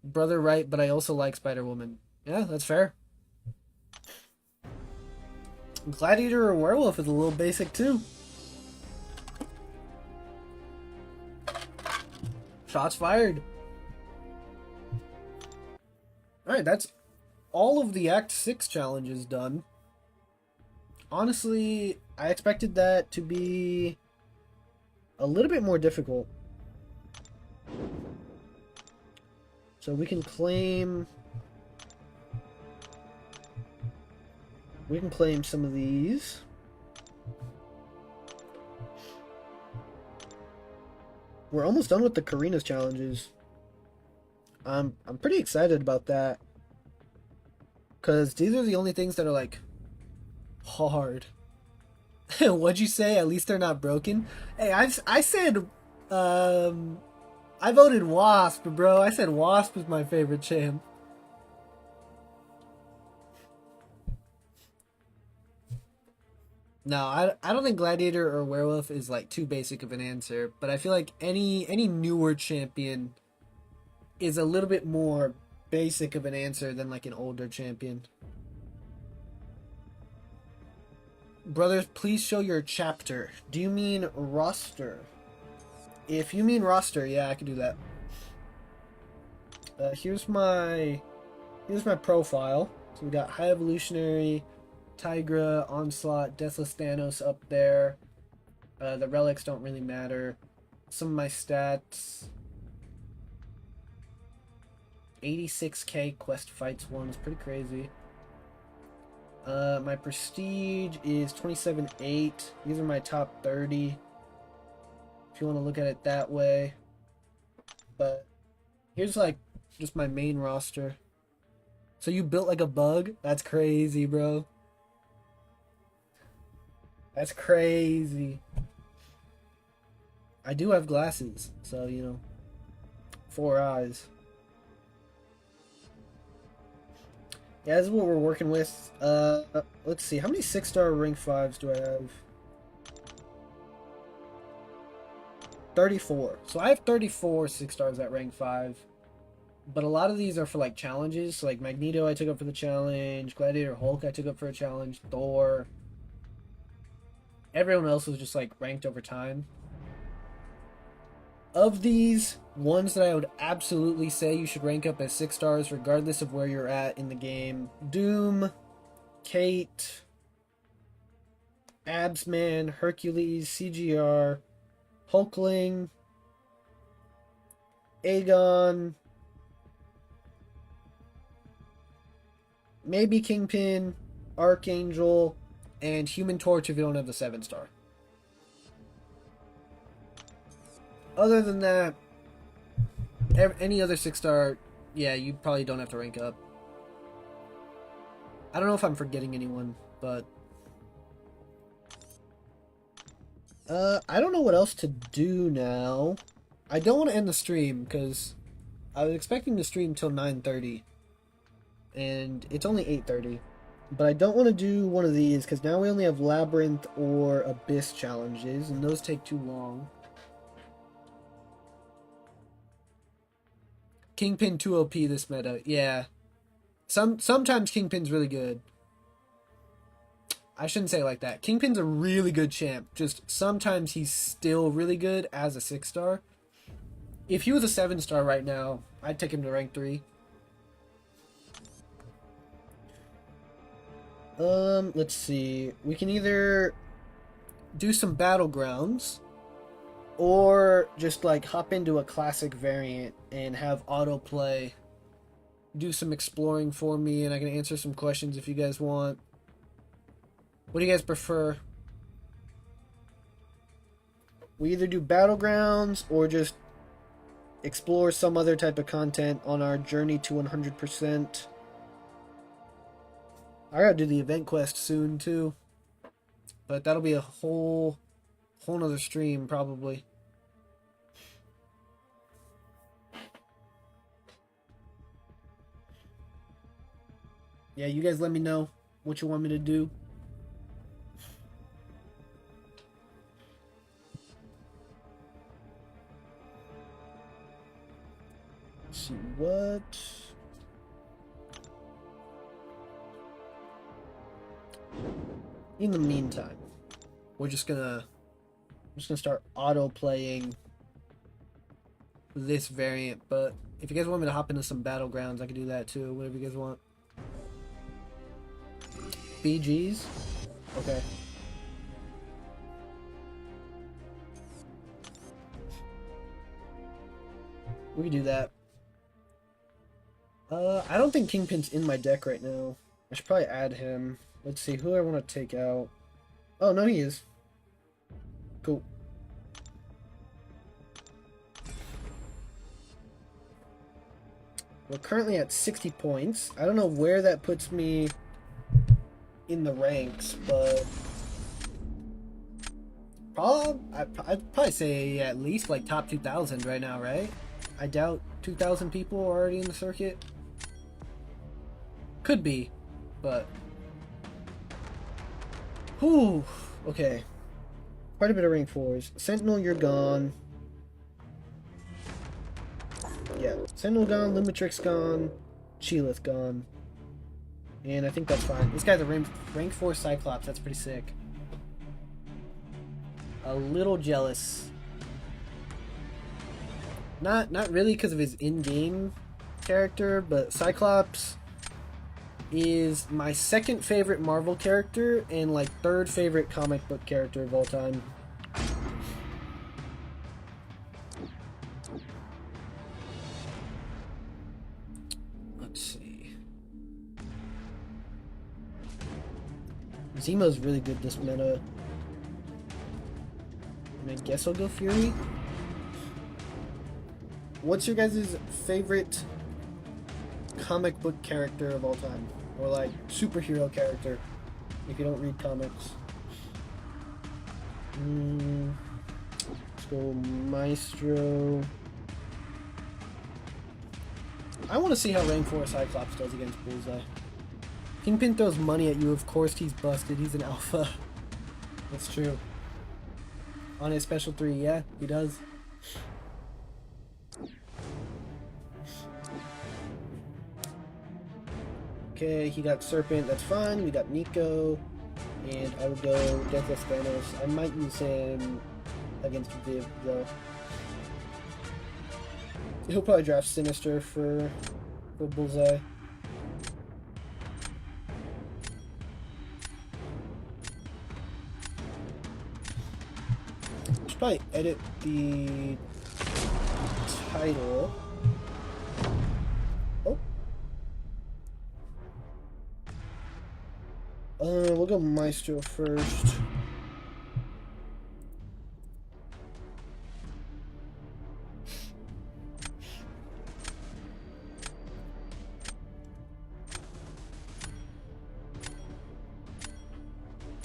Brother, right, but I also like Spider-Woman. Yeah, that's fair. Gladiator or Werewolf is a little basic, too. Shots fired. Alright, that's all of the Act 6 challenges done. Honestly, I expected that to be a little bit more difficult. So we can claim... We can claim some of these. We're almost done with the Carinas challenges. I'm pretty excited about that. Because these are the only things that are, like, hard. What'd you say? At least they're not broken? Hey, I said, I voted Wasp, bro. I said Wasp was my favorite champ. No, I don't think Gladiator or Werewolf is, like, too basic of an answer. But I feel like any newer champion is a little bit more basic of an answer than, like, an older champion. Brothers, please show your chapter. Do you mean roster? If you mean roster, yeah, I can do that. Here's my profile. So we got High Evolutionary, Tigra, Onslaught, Deathless Thanos up there. The relics don't really matter. Some of my stats. 86k quest fights won is pretty crazy. My prestige is 27.8. These are my top 30. If you want to look at it that way. But here's like just my main roster. So you built like a bug? That's crazy, bro. That's crazy. I do have glasses, so you know, 4 eyes. Yeah, this is what we're working with. Let's see. How many 6-star rank 5s do I have? 34. So I have 34 6-stars at rank 5. But a lot of these are for like challenges. So like Magneto I took up for the challenge. Gladiator Hulk I took up for a challenge. Thor. Everyone else was just like ranked over time. Of these, ones that I would absolutely say you should rank up as 6 stars regardless of where you're at in the game. Doom, Kate, Absman, Hercules, CGR, Hulkling, Aegon, maybe Kingpin, Archangel, and Human Torch if you don't have the 7-star. Other than that, any other 6-star, yeah, you probably don't have to rank up. I don't know if I'm forgetting anyone, but... I don't know what else to do now. I don't want to end the stream, because I was expecting to stream till 9:30. And it's only 8:30. But I don't want to do one of these, because now we only have Labyrinth or Abyss challenges, and those take too long. Kingpin 2 OP this meta, yeah. Sometimes Kingpin's really good. I shouldn't say it like that. Kingpin's a really good champ. Just sometimes he's still really good as a 6-star. If he was a 7-star right now, I'd take him to rank 3. Let's see. We can either do some battlegrounds or just like hop into a classic variant and have autoplay do some exploring for me, and I can answer some questions if you guys want. What do you guys prefer? We either do battlegrounds or just explore some other type of content on our journey to 100%. I gotta do the event quest soon too, but that'll be a whole nother stream probably. Yeah, you guys let me know what you want me to do. Let's see what. In the meantime, we're just gonna start auto playing this variant. But if you guys want me to hop into some battlegrounds, I can do that too. Whatever you guys want. BGs? Okay. We can do that. I don't think Kingpin's in my deck right now. I should probably add him. Let's see, who I want to take out. Oh, no, he is. Cool. We're currently at 60 points. I don't know where that puts me in the ranks, but I'd probably say at least like top 2,000 right now, right? I doubt 2,000 people are already in the circuit. Could be, but whew, okay. Quite a bit of rank 4s. Sentinel, you're gone. Yeah, Sentinel gone, Lumitrix gone, Sheelith gone. And I think that's fine. This guy's a rank 4 Cyclops, that's pretty sick. A little jealous. Not really because of his in-game character, but Cyclops is my second favorite Marvel character and like third favorite comic book character of all time. Let's see. Zemo's really good this meta. And I guess I'll go Fury. What's your guys' favorite comic book character of all time? Or like superhero character, if you don't read comics. Let's go Maestro. I want to see how rank 4 Cyclops does against Bullseye. Kingpin throws money at you, of course he's busted, he's an alpha. That's true. On his special 3, yeah, he does. Okay, he got Serpent, that's fine. We got Nico, and I would go Deathless Thanos. I might use him against Viv, though. He'll probably draft Sinister for Bullseye. Should probably edit the title. We'll go Maestro first.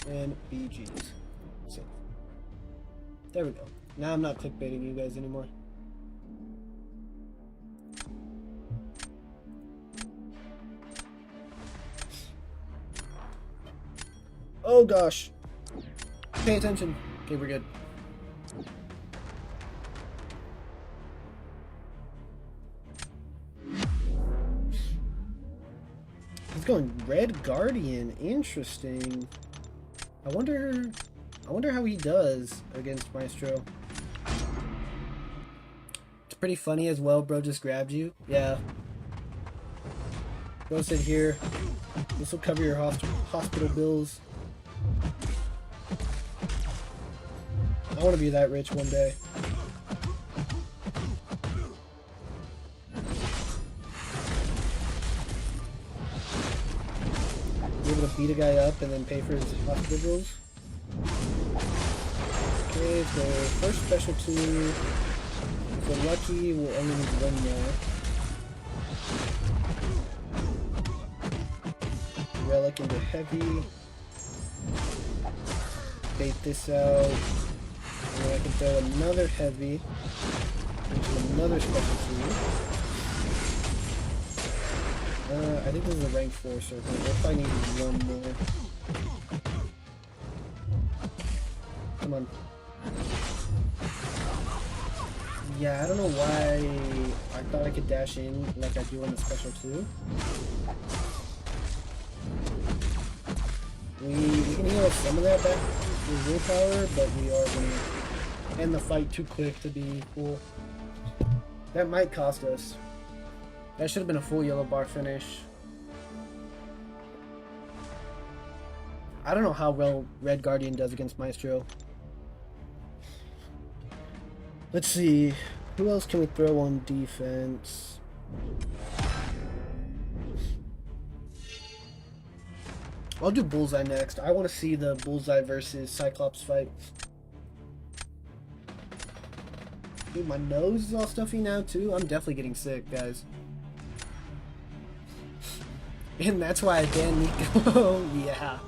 And BGs. So, there we go. Now I'm not clickbaiting you guys anymore. Oh gosh. Pay attention. Okay, we're good. He's going Red Guardian. Interesting. I wonder how he does against Maestro. It's pretty funny as well, bro just grabbed you. Yeah. Go sit here. This will cover your hospital bills. I want to be that rich one day. Be able to beat a guy up and then pay for his hospital bills. Okay, so first special 2. If we're lucky, we'll only need 1 more. Relic into heavy. Bait this out. And then I can throw another heavy into another special 2. I think this is a rank 4 circle. We'll probably need 1 more. Come on. Yeah, I don't know why I thought I could dash in like I do on the special 2. We can heal some of that back with willpower, but we are going to end the fight too quick to be cool. That might cost us. That should have been a full yellow bar finish. I don't know how well Red Guardian does against Maestro. Let's see. Who else can we throw on defense? I'll do Bullseye next. I want to see the Bullseye versus Cyclops fight. Dude, my nose is all stuffy now too. I'm definitely getting sick, guys. And that's why I banned Nico. Yeah.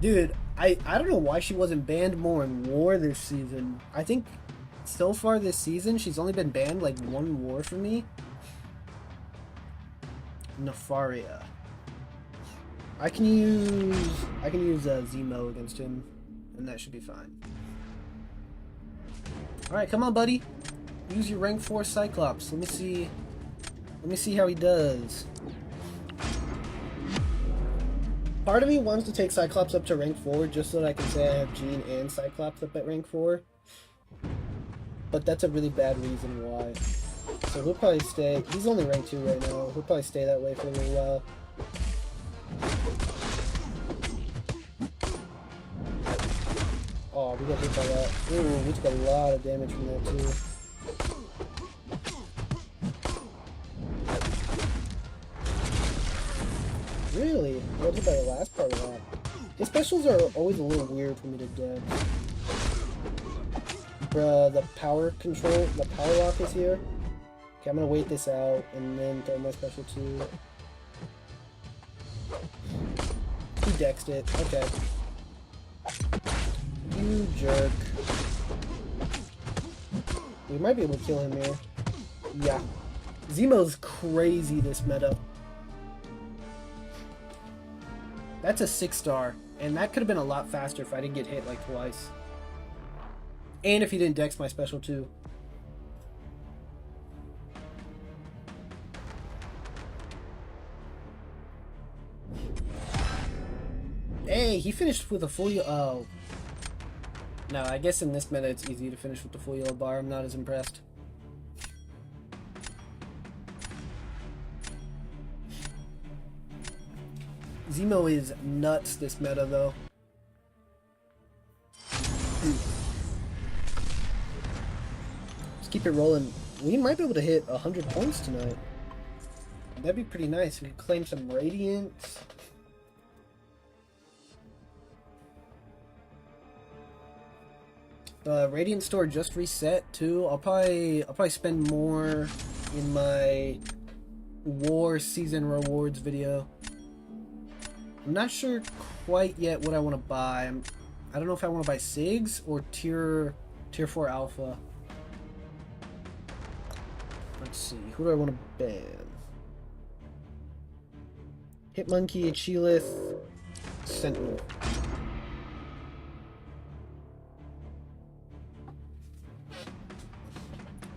Dude, I don't know why she wasn't banned more in War this season. I think so far this season she's only been banned like one war for me. Nefaria. I can use Zemo against him, and that should be fine. Alright, come on, buddy. Use your rank 4 Cyclops. Let me see how he does. Part of me wants to take Cyclops up to rank 4 just so that I can say I have Jean and Cyclops up at rank 4. But that's a really bad reason why. So he'll probably stay. He's only rank 2 right now. He'll probably stay that way for a little while. Oh, we got hit by that. Ooh, we took a lot of damage from that too. Really? I got hit by the last part of that. His specials are always a little weird for me to do. Bruh, the power control, the power lock is here. Okay, I'm gonna wait this out and then throw my special 2. He dexed it. Okay. You jerk. We might be able to kill him here. Yeah. Zemo's crazy this meta. That's a 6-star, and that could have been a lot faster if I didn't get hit like twice. And if he didn't dex my special too. Hey, he finished with a full oh. No, I guess in this meta it's easy to finish with the full yellow bar. I'm not as impressed. Zemo is nuts this meta though. Let's keep it rolling. We might be able to hit 100 points tonight. That'd be pretty nice. We could claim some Radiance. Radiant store just reset too. I'll probably spend more in my War season rewards video. I'm not sure quite yet what I want to buy. I don't know if I want to buy SIGs or tier 4 alpha. Let's see. Who do I want to ban? Hitmonkey, Chilith, Sentinel.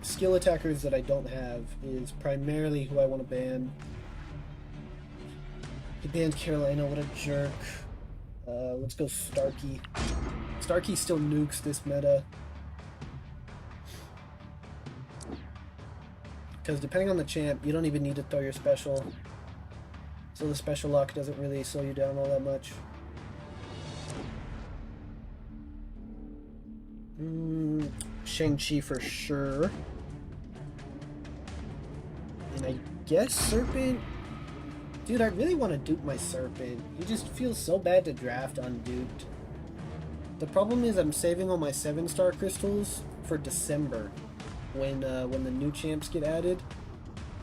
Skill attackers that I don't have is primarily who I want to ban. He banned Carolina, what a jerk. Let's go Starkey. Starkey still nukes this meta. Because depending on the champ, you don't even need to throw your special. So the special lock doesn't really slow you down all that much. Shang-Chi for sure. And I guess Serpent. Dude, I really want to dupe my Serpent. He just feels so bad to draft unduped. The problem is I'm saving all my 7-star crystals for December. When the new champs get added.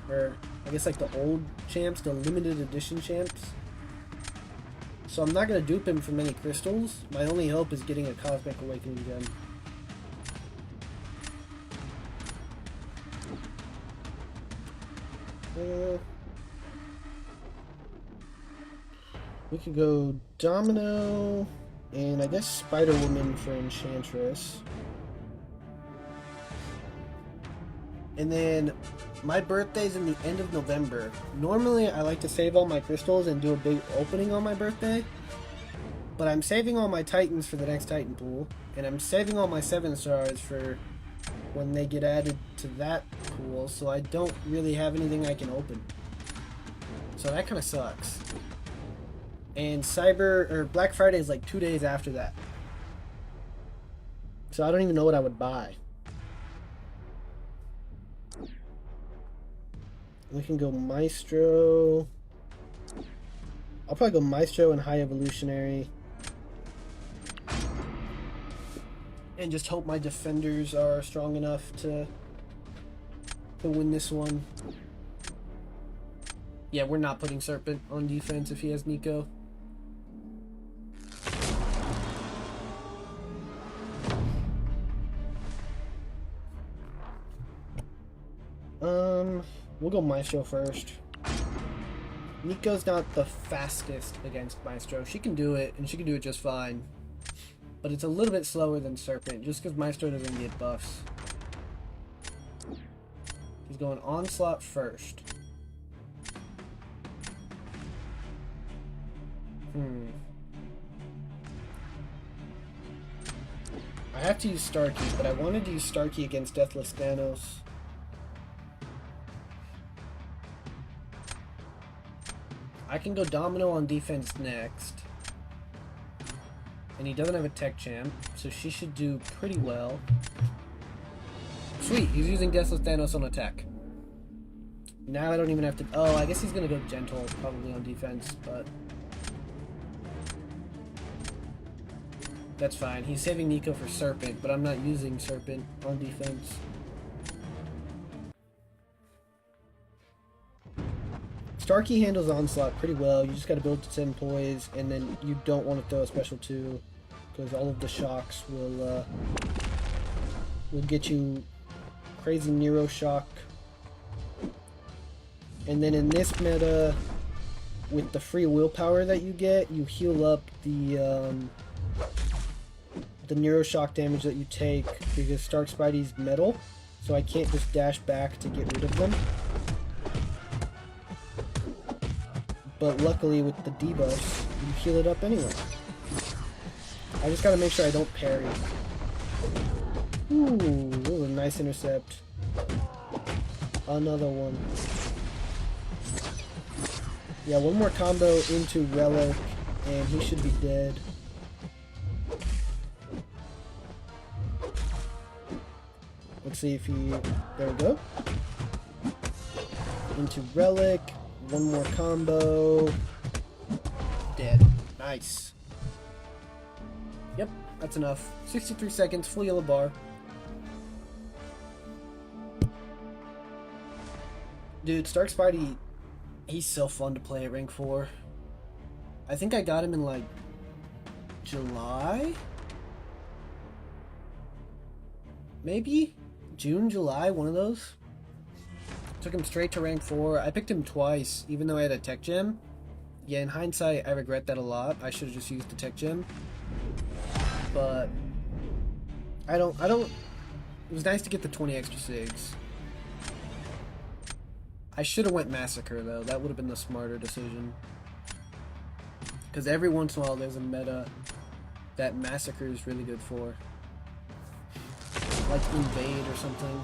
Or, I guess like the old champs, the limited edition champs. So I'm not going to dupe him for many crystals. My only hope is getting a Cosmic Awakening gem. We could go Domino, and I guess Spider-Woman for Enchantress. And then my birthday's in the end of November. Normally I like to save all my crystals and do a big opening on my birthday. But I'm saving all my Titans for the next Titan pool. And I'm saving all my 7-stars for when they get added to that pool. So I don't really have anything I can open. So that kind of sucks. And Black Friday is like 2 days after that. So I don't even know what I would buy. We can go Maestro. I'll probably go Maestro and High Evolutionary. And just hope my defenders are strong enough to win this one. Yeah, we're not putting Serpent on defense if he has Nico. We'll go Maestro first. Nico's not the fastest against Maestro. She can do it, and she can do it just fine. But it's a little bit slower than Serpent, just because Maestro doesn't get buffs. He's going Onslaught first. I have to use Starkey, but I wanted to use Starkey against Deathless Thanos. I can go Domino on defense next. And he doesn't have a tech champ, so she should do pretty well. Sweet, he's using Deathless Thanos on attack. Now I don't even have to... Oh, I guess he's gonna go Gentle, probably on defense, but... That's fine. He's saving Nico for Serpent, but I'm not using Serpent on defense. Starkey handles Onslaught pretty well. You just gotta build to 10 poise, and then you don't want to throw a special 2, because all of the shocks will get you crazy Nero shock. And then in this meta, with the free willpower that you get, you heal up the Nero shock damage that you take, because Stark Spidey's metal, so I can't just dash back to get rid of them. But luckily with the debuffs, you heal it up anyway. I just gotta make sure I don't parry. Ooh, that was a nice intercept. Another one. Yeah, one more combo into Relic, and he should be dead. Let's see if he... There we go. Into Relic. One more combo. Dead. Nice. Yep, that's enough. 63 seconds, full yellow bar. Dude, Stark Spidey, he's so fun to play at rank 4. I think I got him in like July? Maybe? June, July, one of those? Took him straight to rank 4. I picked him twice, even though I had a tech gem. Yeah, in hindsight, I regret that a lot. I should have just used the tech gem. But I don't. It was nice to get the 20 extra SIGs. I should have went Massacre though. That would have been the smarter decision. Because every once in a while, there's a meta that Massacre is really good for, like Invade or something.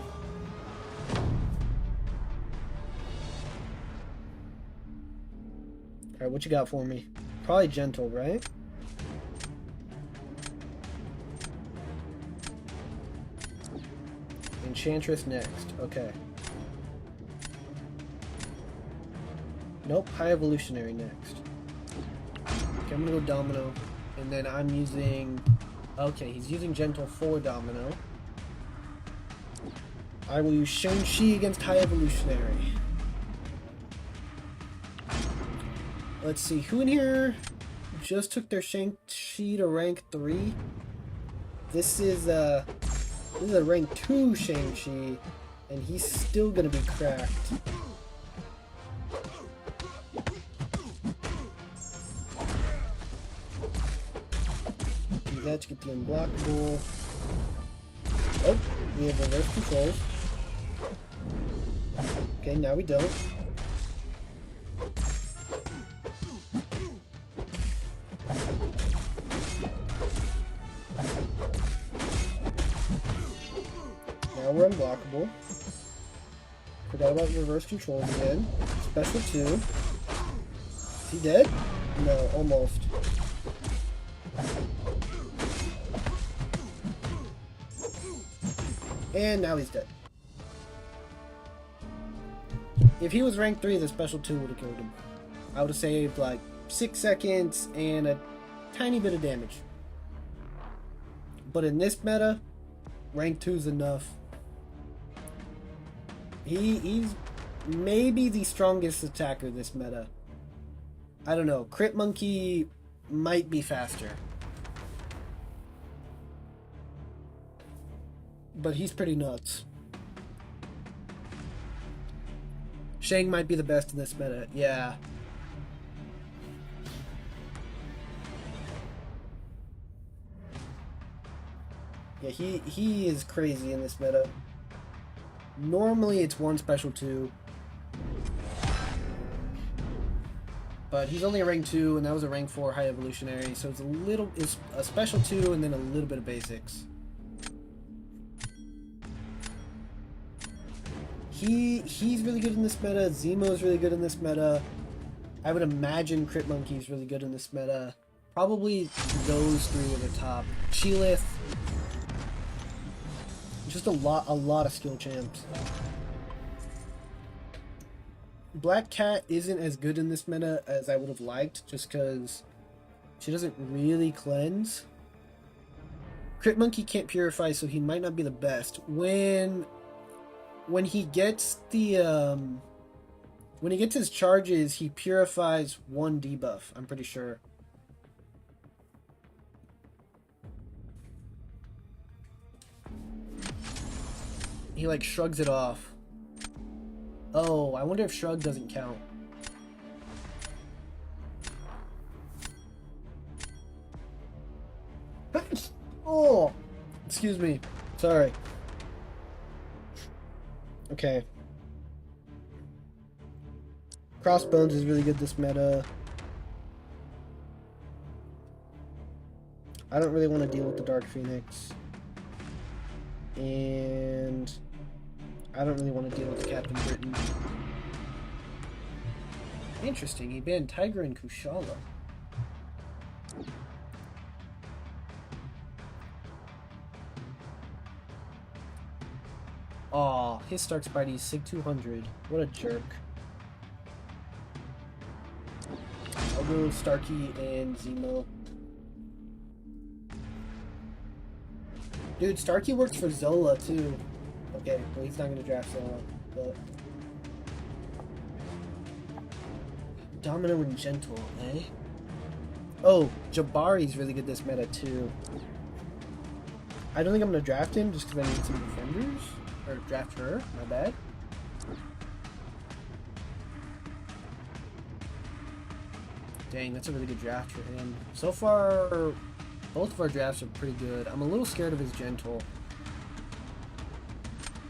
Alright, what you got for me? Probably Gentle, right? Enchantress next. Okay. Nope, High Evolutionary next. Okay, I'm gonna go Domino. And then I'm using... Okay, he's using Gentle for Domino. I will use Shang-Chi against High Evolutionary. Let's see, who in here just took their Shang-Chi to rank 3? This is a rank 2 Shang-Chi, and he's still gonna be cracked. Do that to get the unblockable. Oh, we have reverse controls. Okay, now we don't. Now we're unblockable. Forgot about reverse controls again. Special 2. Is he dead? No, almost. And now he's dead. If he was rank 3, the special 2 would have killed him. I would have saved like 6 seconds and a tiny bit of damage. But in this meta, rank 2 is enough. He's maybe the strongest attacker this meta. I don't know. Crit Monkey might be faster. But he's pretty nuts. Shang might be the best in this meta. Yeah. Yeah, he is crazy in this meta. Normally it's 1 special 2. But he's only a rank 2, and that was a rank 4 high evolutionary, so it's a special 2 and then a little bit of basics. He's really good in this meta. Zemo is really good in this meta. I would imagine Crit Monkey is really good in this meta. Probably those 3 are the top. Chilith. Just a lot of skill champs. Black Cat isn't as good in this meta as I would have liked, just because she doesn't really cleanse. Crit Monkey can't purify, so he might not be the best. When he gets the when he gets his charges, he purifies 1 debuff, I'm pretty sure. He like shrugs it off. Oh, I wonder if shrug doesn't count. Oh, excuse me. Sorry. Okay. Crossbones is really good this meta. I don't really want to deal with the Dark Phoenix. And I don't really want to deal with the Captain Britain. Interesting, he banned Tiger and Kushala. Aw, his Stark Spidey's Sig 200. What a jerk. I'll go Starkey and Zemo. Dude, Starkey works for Zola too. Okay, well he's not gonna draft Zola, but Domino and Gentle, eh? Oh, Jabari's really good this meta too. I don't think I'm gonna draft him just because I need some defenders. Or draft her, my bad. Dang, that's a really good draft for him. So far, both of our drafts are pretty good. I'm a little scared of his Gentle.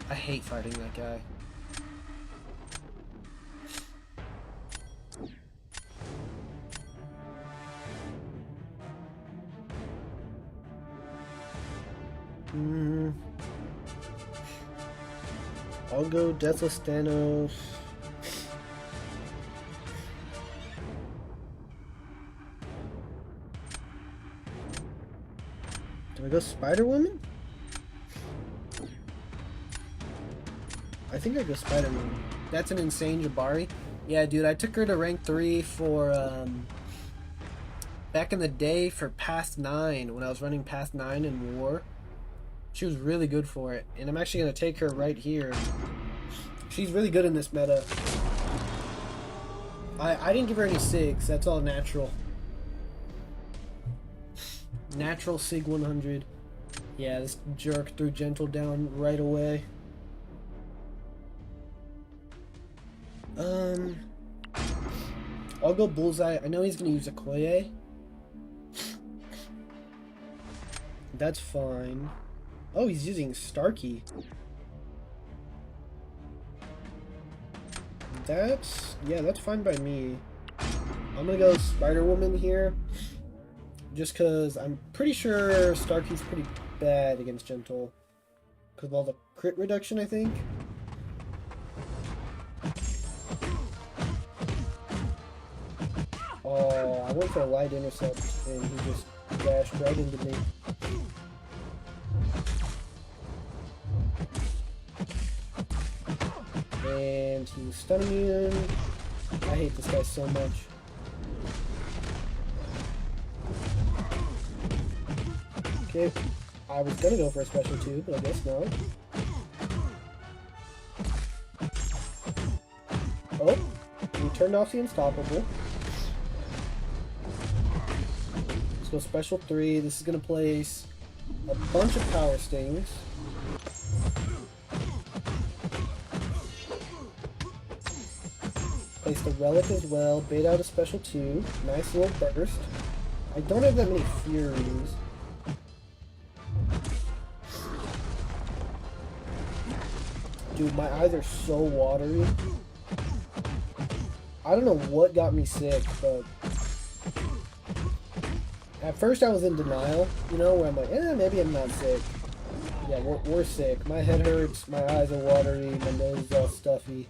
I hate fighting that guy. I'll go Deathless Thanos. Do I go Spider-Woman? I think I go Spider-Woman. That's an insane Jabari. Yeah, dude, I took her to rank 3 for, back in the day for Past 9, when I was running Past 9 in War. She was really good for it, and I'm actually going to take her right here. She's really good in this meta. I didn't give her any SIGs, that's all natural. Natural SIG 100. Yeah, this jerk threw Gentle down right away. I'll go Bullseye. I know he's going to use Okoye. That's fine. Oh, he's using Starkey. Yeah, that's fine by me. I'm gonna go Spider-Woman here. Just because I'm pretty sure Starkey's pretty bad against Gentle. Because of all the crit reduction, I think. Oh, I went for a light intercept and he just dashed right into me. And he's stun immune. I hate this guy so much. Okay, I was gonna go for a special 2, but I guess not. Oh, we turned off the unstoppable. Let's go special 3. This is gonna place a bunch of power stings. Place the relic as well. Bait out a special 2. Nice little burst. I don't have that many furies. Dude, my eyes are so watery. I don't know what got me sick, but at first I was in denial, you know, where I'm like, maybe I'm not sick. Yeah, we're sick. My head hurts, my eyes are watery, my nose is all stuffy.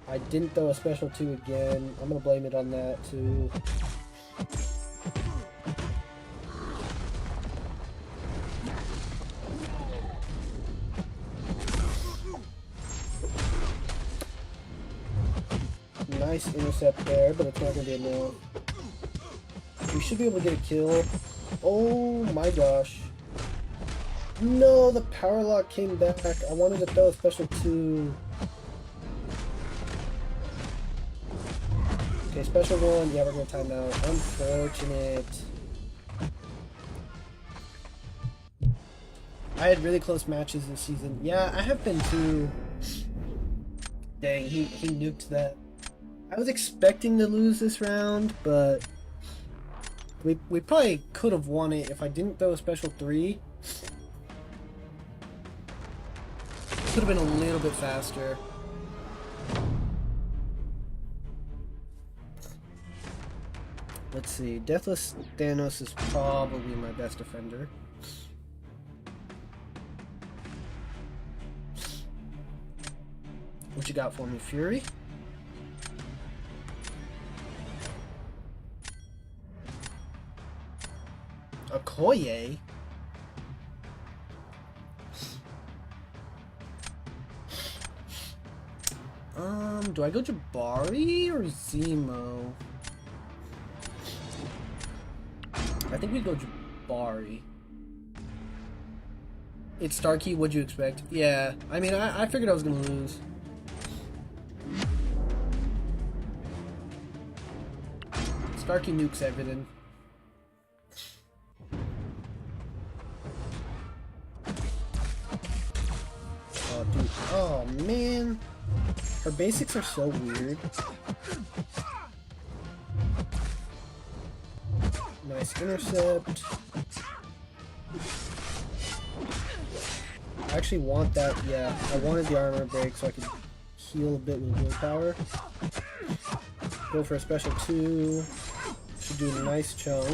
I didn't throw a special 2 again. I'm gonna blame it on that too. Nice intercept there, but it's not gonna be enough. We should be able to get a kill. Oh my gosh. No, the power lock came back. I wanted to throw a special 2. Okay, special 1. Yeah, we're gonna time out. Unfortunate. I had really close matches this season. Yeah, I have been too. Dang, he nuked that. I was expecting to lose this round, but we probably could have won it if I didn't throw a special 3. Could have been a little bit faster. Let's see. Deathless Thanos is probably my best defender. What you got for me, Fury? Okoye? Do I go Jabari or Zemo? I think we go Jabari. It's Starkey, what'd you expect? Yeah, I mean, I figured I was gonna lose. Starkey nukes everything. Oh, dude. Oh, man. Her basics are so weird. Nice intercept. I actually want that, yeah. I wanted the armor break so I could heal a bit with willpower. Go for a special 2. Should do a nice chunk.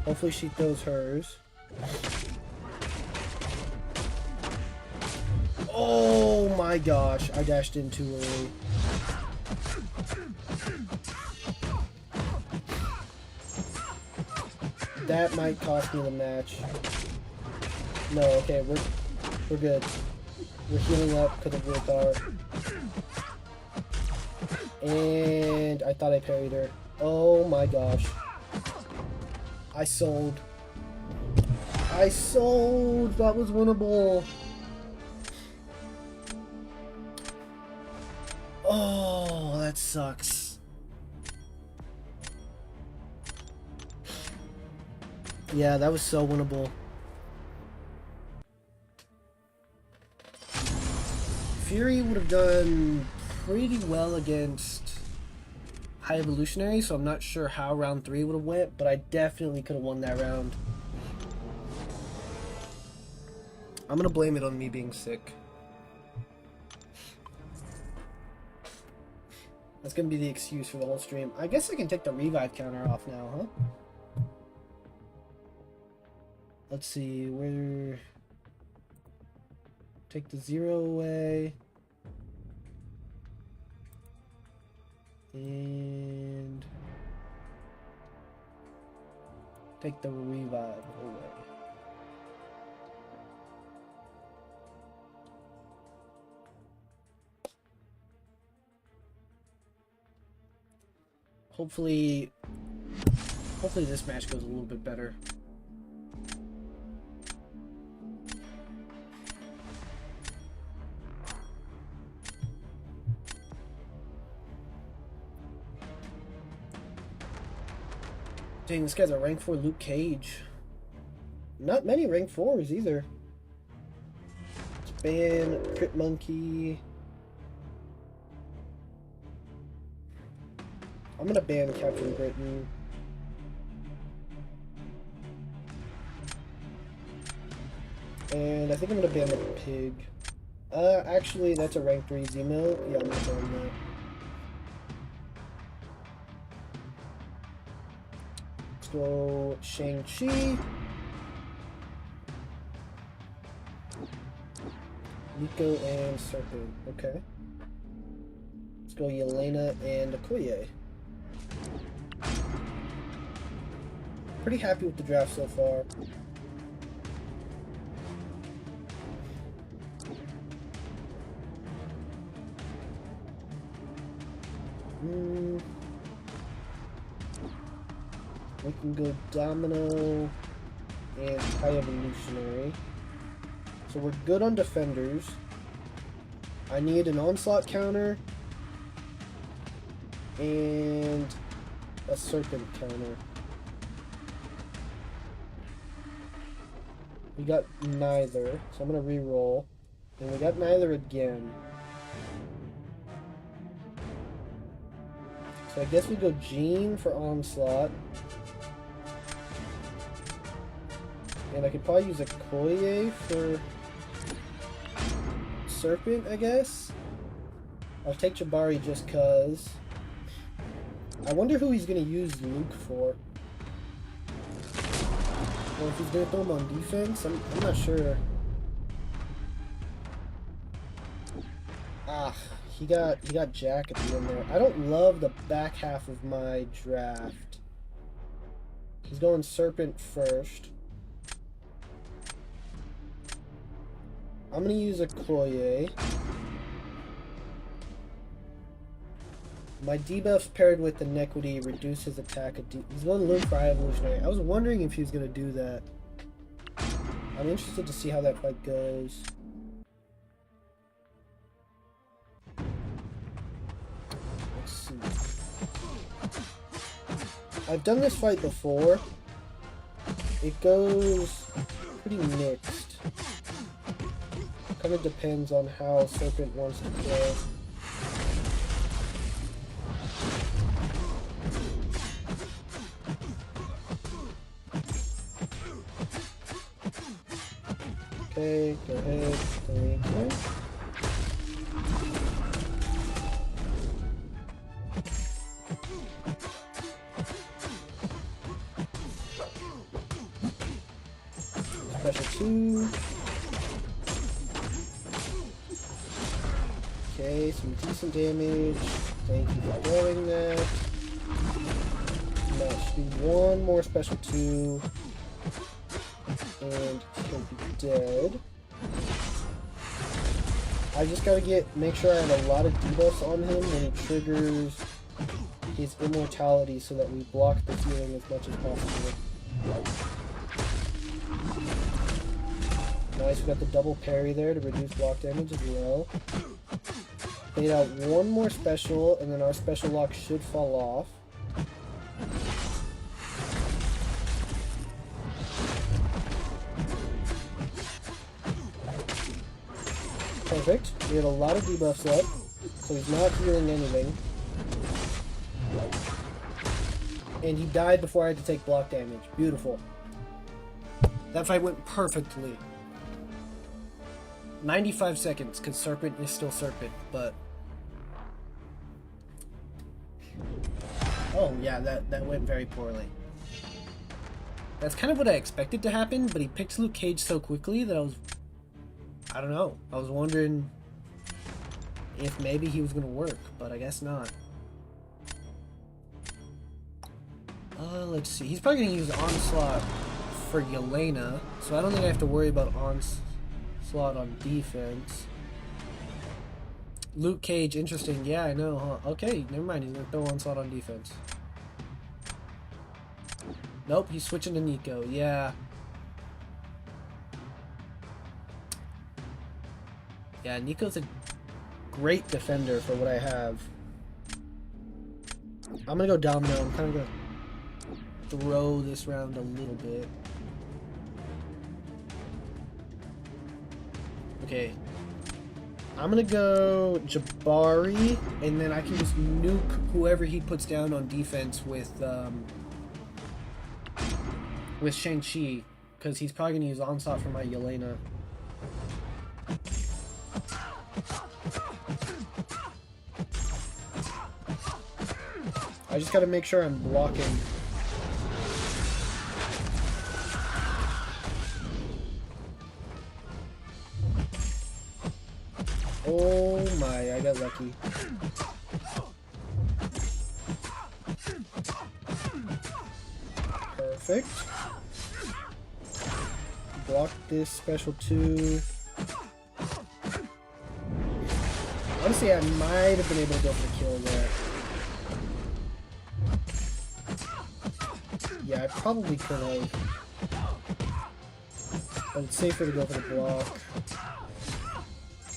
Hopefully she throws hers. Oh my gosh, I dashed in too early. That might cost me the match. No, okay, we're good. We're healing up because of willpower. And I thought I parried her. Oh my gosh. I sold. I sold! That was winnable! Oh, that sucks. Yeah, that was so winnable. Fury would have done pretty well against High Evolutionary, so I'm not sure how round 3 would have went, but I definitely could have won that round. I'm gonna blame it on me being sick. That's gonna be the excuse for the whole stream. I guess I can take the revive counter off now, huh? Let's see, where... Take the 0 away. And... take the revive away. Hopefully this match goes a little bit better. Dang, this guy's a rank 4 Luke Cage. Not many rank 4s either. Let's ban Crit Monkey. I'm gonna ban Captain Britain. And I think I'm gonna ban the pig. Actually, that's a rank 3 Zemo. Yeah, I'm gonna ban that. Let's go Shang-Chi. Nico and Serpent. Okay. Let's go Yelena and Okoye. Pretty happy with the draft so far. We can go Domino and High Evolutionary. So we're good on defenders. I need an onslaught counter and a serpent counter. We got neither, so I'm gonna re-roll. And we got neither again. So I guess we go Jean for onslaught. And I could probably use a Okoye for serpent, I guess. I'll take Jabari just cause. I wonder who he's gonna use Luke for. Or if he's gonna throw him on defense, I'm not sure. Ah, he got Jack at the end there. I don't love the back half of my draft. He's going serpent first. I'm gonna use a Okoye. My debuffs paired with Iniquity reduce his attack. He's going Luke for High Evolutionary. I was wondering if he was gonna do that. I'm interested to see how that fight goes. Let's see. I've done this fight before. It goes pretty mixed. Kind of depends on how Serpent wants to play. Okay, go ahead. Thank you. Special 2. Okay, some decent damage. Thank you for throwing that. Now, should be one more special 2. And he'll be dead. I just gotta make sure I have a lot of debuffs on him when he triggers his immortality so that we block the healing as much as possible. Nice, we got the double parry there to reduce block damage as well. Bait out one more special, and then our special lock should fall off. Perfect. We have a lot of debuffs up, so he's not healing anything. And he died before I had to take block damage. Beautiful. That fight went perfectly. 95 seconds, because Serpent is still Serpent, but... Oh, yeah, that went very poorly. That's kind of what I expected to happen, but he picked Luke Cage so quickly that I don't know. I was wondering if maybe he was going to work, but I guess not. Let's see. He's probably going to use Onslaught for Yelena, so I don't think I have to worry about Onslaught on defense. Luke Cage, interesting. Yeah, I know, huh? Okay, never mind. He's going to throw Onslaught on defense. Nope, he's switching to Nico. Yeah. Yeah, Nico's a great defender for what I have. I'm gonna go Domino. I'm kind of gonna... throw this round a little bit. Okay. I'm gonna go Jabari, and then I can just nuke whoever he puts down on defense with Shang-Chi, because he's probably gonna use Onslaught for my Yelena. I just gotta make sure I'm blocking. Oh my, I got lucky. Perfect. Block this special 2. Honestly, I might have been able to go for the kill there. Yeah, I probably could have. But it's safer to go for the block.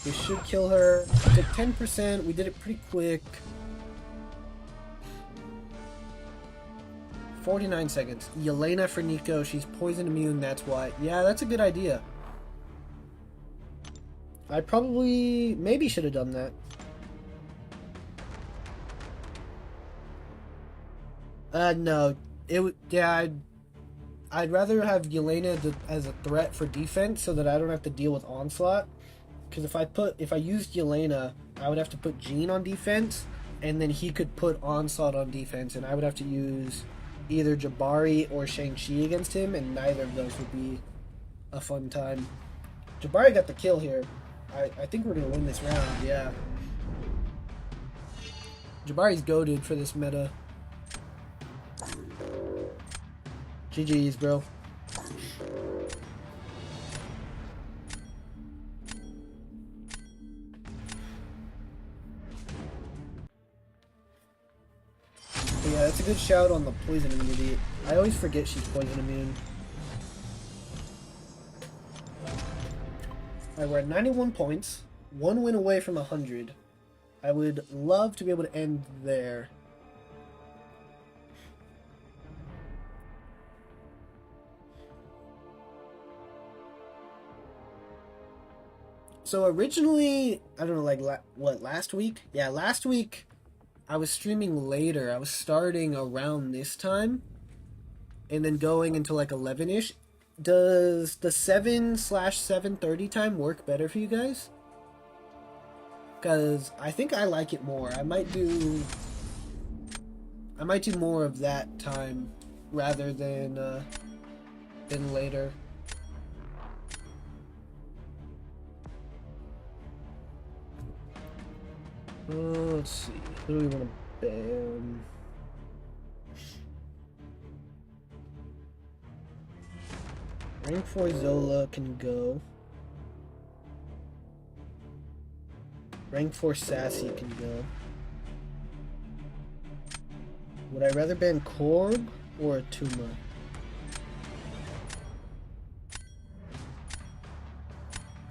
We should kill her. We took 10%. We did it pretty quick. 49 seconds. Yelena for Nico. She's poison immune, that's why. Yeah, that's a good idea. I probably... maybe should have done that. No. It would... yeah, I'd rather have Yelena as a threat for defense so that I don't have to deal with Onslaught. Because if I used Yelena, I would have to put Jean on defense, and then he could put Onslaught on defense, and I would have to use either Jabari or Shang-Chi against him, and neither of those would be a fun time. Jabari got the kill here. I think we're going to win this round, yeah. Jabari's goated for this meta. GG's, bro. Yeah, that's a good shout on the poison immunity. I always forget she's poison immune. Alright, we're at 91 points. 1 win away from 100. I would love to be able to end there. So originally, I don't know, like, last week? Yeah, last week I was streaming later. I was starting around this time and then going until like 11-ish. Does the 7/7:30 time work better for you guys? Because I think I like it more. I might do more of that time rather than later. Let's see. Who do we want to ban? Rank 4 Zola can go. Rank 4 Sassy can go. Would I rather ban Korg or Atuma?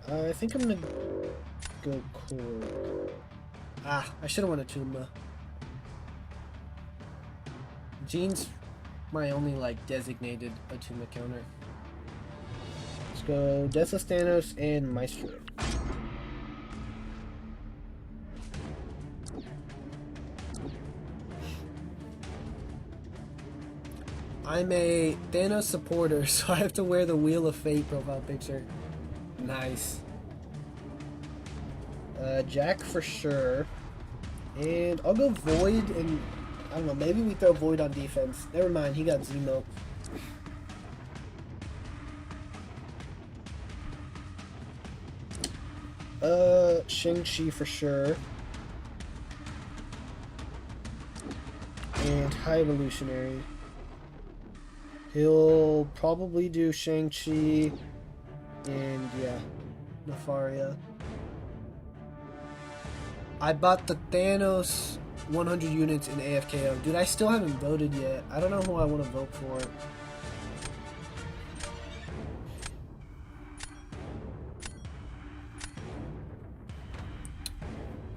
I think I'm gonna go Korg. Ah, I should have won Atuma. Jean's my only, like, designated Atuma counter. Let's go Deathless Thanos and Maestro. I'm a Thanos supporter, so I have to wear the Wheel of Fate profile picture. Nice. Jack for sure. And I'll go Void, and I don't know, maybe we throw Void on defense. Never mind, he got Zemo. Shang-Chi for sure. And High Evolutionary. He'll probably do Shang-Chi and, yeah, Nefaria. I bought the Thanos 100 units in AFKO. Dude, I still haven't voted yet. I don't know who I want to vote for.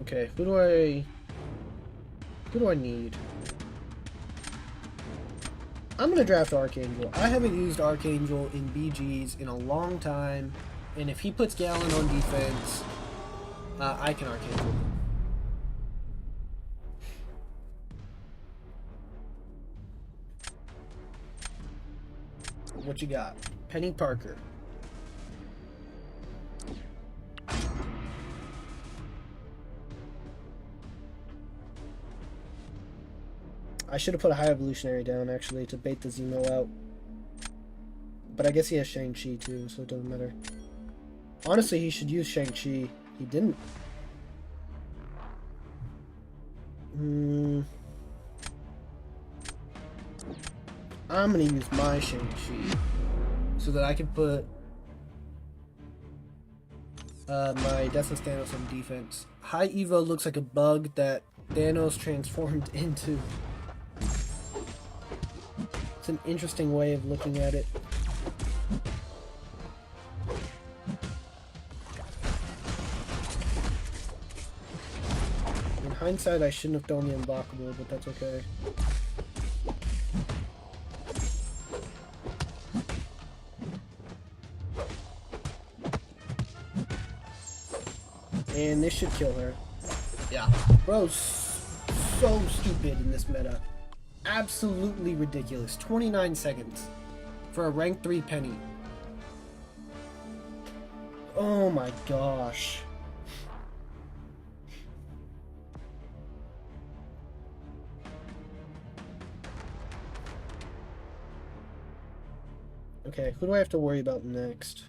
Okay, who do I need? I'm gonna draft Archangel. I haven't used Archangel in BGs in a long time, and if he puts Gallon on defense, I can Archangel. What you got? Penny Parker. I should have put a high evolutionary down, actually, to bait the Zemo out. But I guess he has Shang-Chi, too, so it doesn't matter. Honestly, he should use Shang-Chi. He didn't. I'm gonna use my Shang-Chi so that I can put my Deathless Thanos on defense. High Evo looks like a bug that Thanos transformed into. It's an interesting way of looking at it. In hindsight, I shouldn't have thrown the unblockable, but that's okay. And this should kill her. Yeah. Bro's so stupid in this meta. Absolutely ridiculous. 29 seconds for a rank 3 Penny. Oh my gosh. Okay, who do I have to worry about next?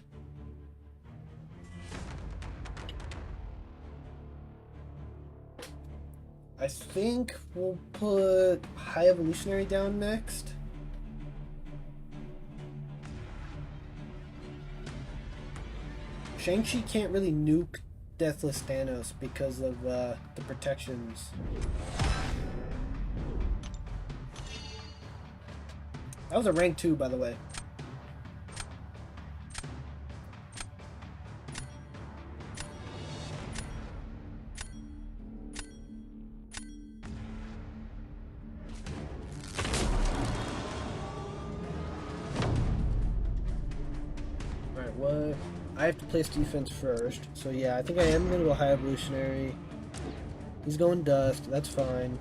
I think we'll put High Evolutionary down next. Shang-Chi can't really nuke Deathless Thanos because of the protections. That was a rank 2, by the way. What? I have to place defense first. So yeah, I think I am going to go High Evolutionary. He's going Dust. That's fine.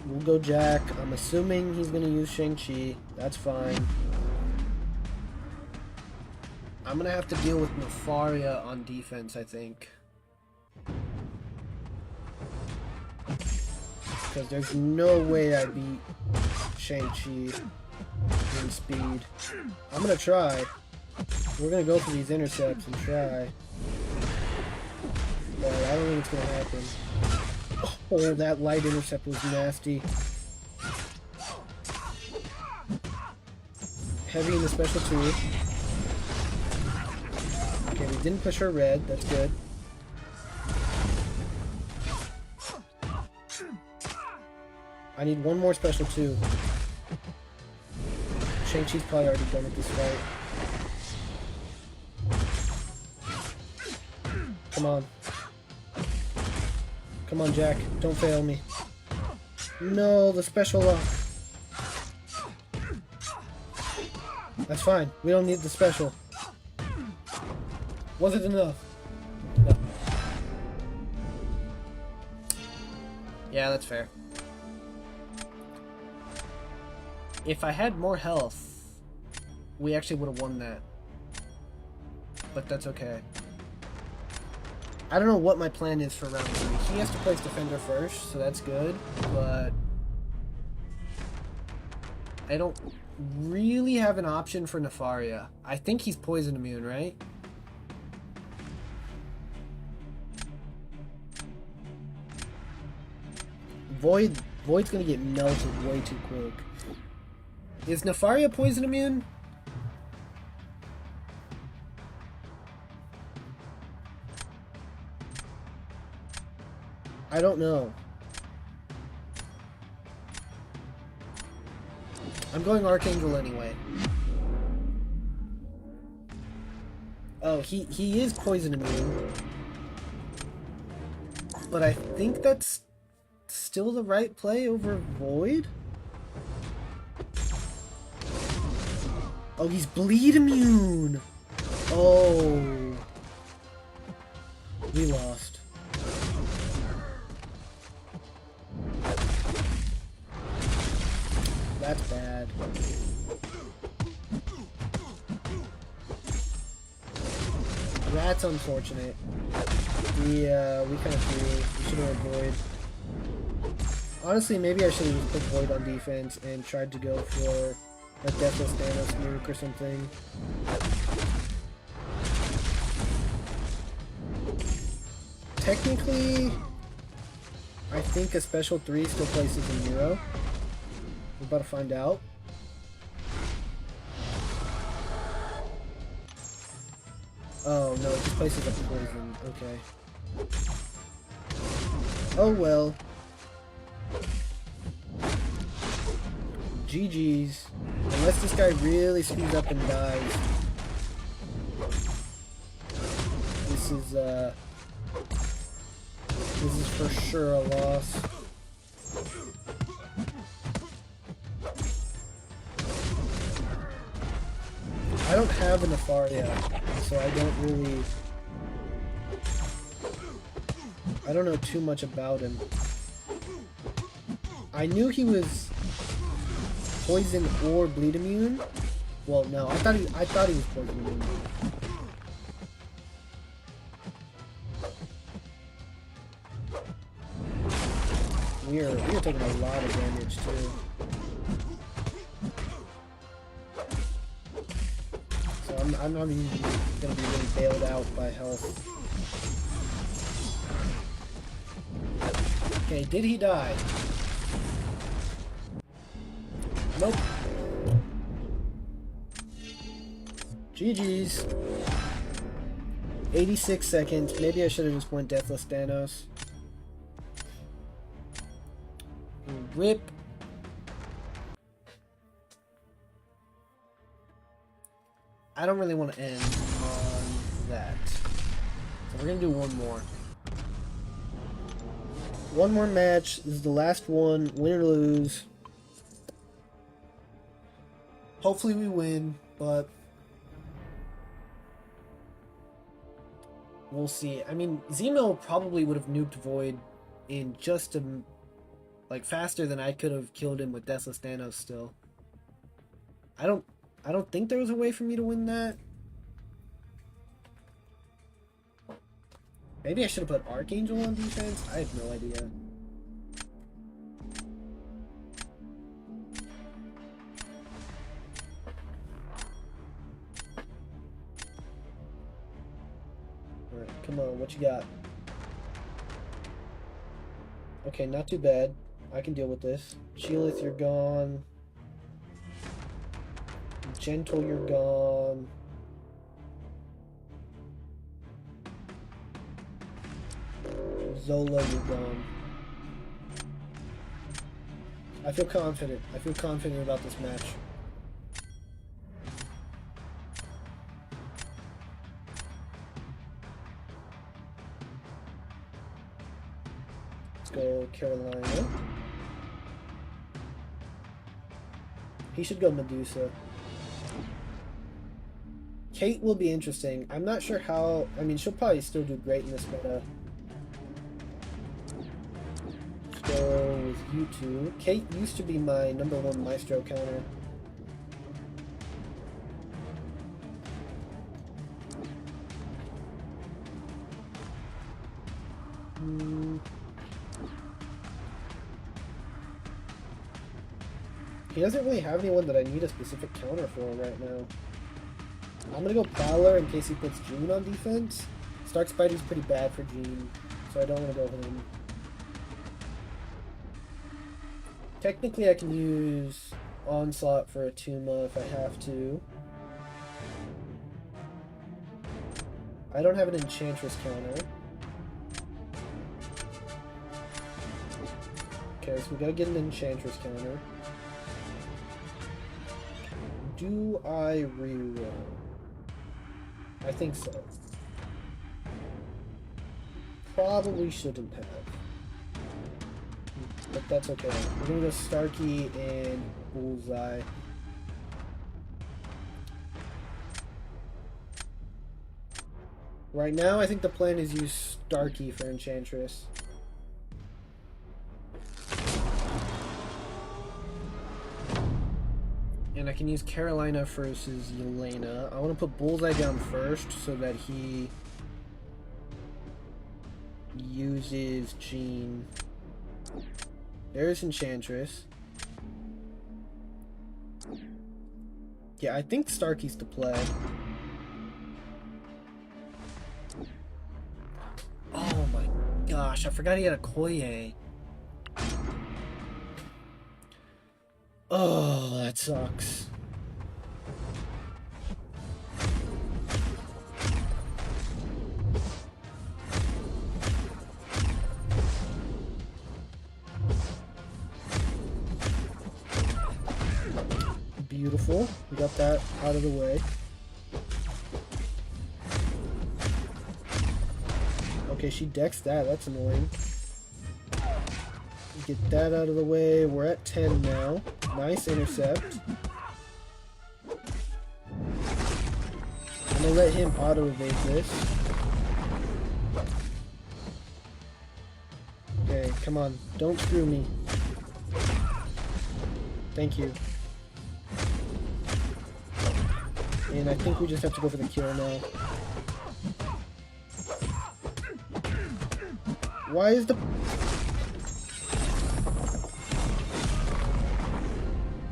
We'll go Jack. I'm assuming he's going to use Shang-Chi. That's fine. I'm going to have to deal with Nefaria on defense, I think. Because there's no way I beat Shang-Chi in speed. I'm going to try. We're gonna go for these intercepts and try. But I don't think it's gonna happen. Oh, that light intercept was nasty. Heavy in the special 2. Okay, we didn't push her red, that's good. I need one more special 2. Shang-Chi's probably already done with this fight. Come on. Come on, Jack. Don't fail me. No, the special lock. That's fine. We don't need the special. Was it enough? No. Yeah, that's fair. If I had more health, we actually would have won that. But that's okay. I don't know what my plan is for round 3. He has to place defender first, so that's good, but I don't really have an option for Nefaria. I think he's poison immune, right? Void's gonna get melted way too quick. Is Nefaria poison immune? I don't know. I'm going Archangel anyway. Oh, he is poison immune. But I think that's still the right play over Void? Oh, he's bleed immune! Oh. We lost. That's bad. That's unfortunate. We kind of do. We should have avoided. Honestly, maybe I should have just put Void on defense and tried to go for a Deathless Thanos nuke or something. Technically, I think a special 3 still places in Nero. We're about to find out. Oh no, it just places a poison. Okay. Oh well. GG's. Unless this guy really screws up and dies. This is for sure a loss. I don't have an Nefaria, so I don't know too much about him. I knew he was poison or bleed immune. Well, no, I thought he was poison immune. We are taking a lot of damage too. So I'm not even gonna be really bailed out by health. Okay, did he die? Nope. GG's. 86 seconds. Maybe I should have just went Deathless Thanos. Rip. I don't really want to end on that. So we're going to do one more. One more match. This is the last one. Win or lose. Hopefully we win, but we'll see. I mean, Zemo probably would have nuked Void in just a... like faster than I could have killed him with Deathless Thanos still. I don't think there was a way for me to win that. Maybe I should have put Archangel on defense. I have no idea. Alright, come on, what you got? Okay, not too bad. I can deal with this. Sheelith, you're gone. Gentle, you're gone. Zola, you're gone. I feel confident. I feel confident about this match. Let's go Carolina. He should go Medusa. Kate will be interesting. I'm not sure how... I mean, she'll probably still do great in this meta. Let's go with you two. Kate used to be my #1 Maestro counter. He doesn't really have anyone that I need a specific counter for right now. I'm gonna go Prowler in case he puts Jean on defense. Stark Spidey's pretty bad for Jean, so I don't want to go him. Technically I can use Onslaught for a Tuma if I have to. I don't have an Enchantress counter. Okay, so we gotta get an Enchantress counter. Do I reroll? I think so. Probably shouldn't have. But that's okay. We're gonna go Starkey and Bullseye. Right now, I think the plan is use Starkey for Enchantress. And I can use Carolina versus Yelena. I want to put Bullseye down first so that he uses Jean. There's Enchantress. Yeah, I think Starkey's to play. Oh my gosh, I forgot he had a Koye. Oh, that sucks. Beautiful. We got that out of the way. Okay, she decks that. That's annoying. Get that out of the way. We're at 10 now. Nice intercept. I'm gonna let him auto-evade this. Okay, come on. Don't screw me. Thank you. And I think we just have to go for the kill now. Why is the...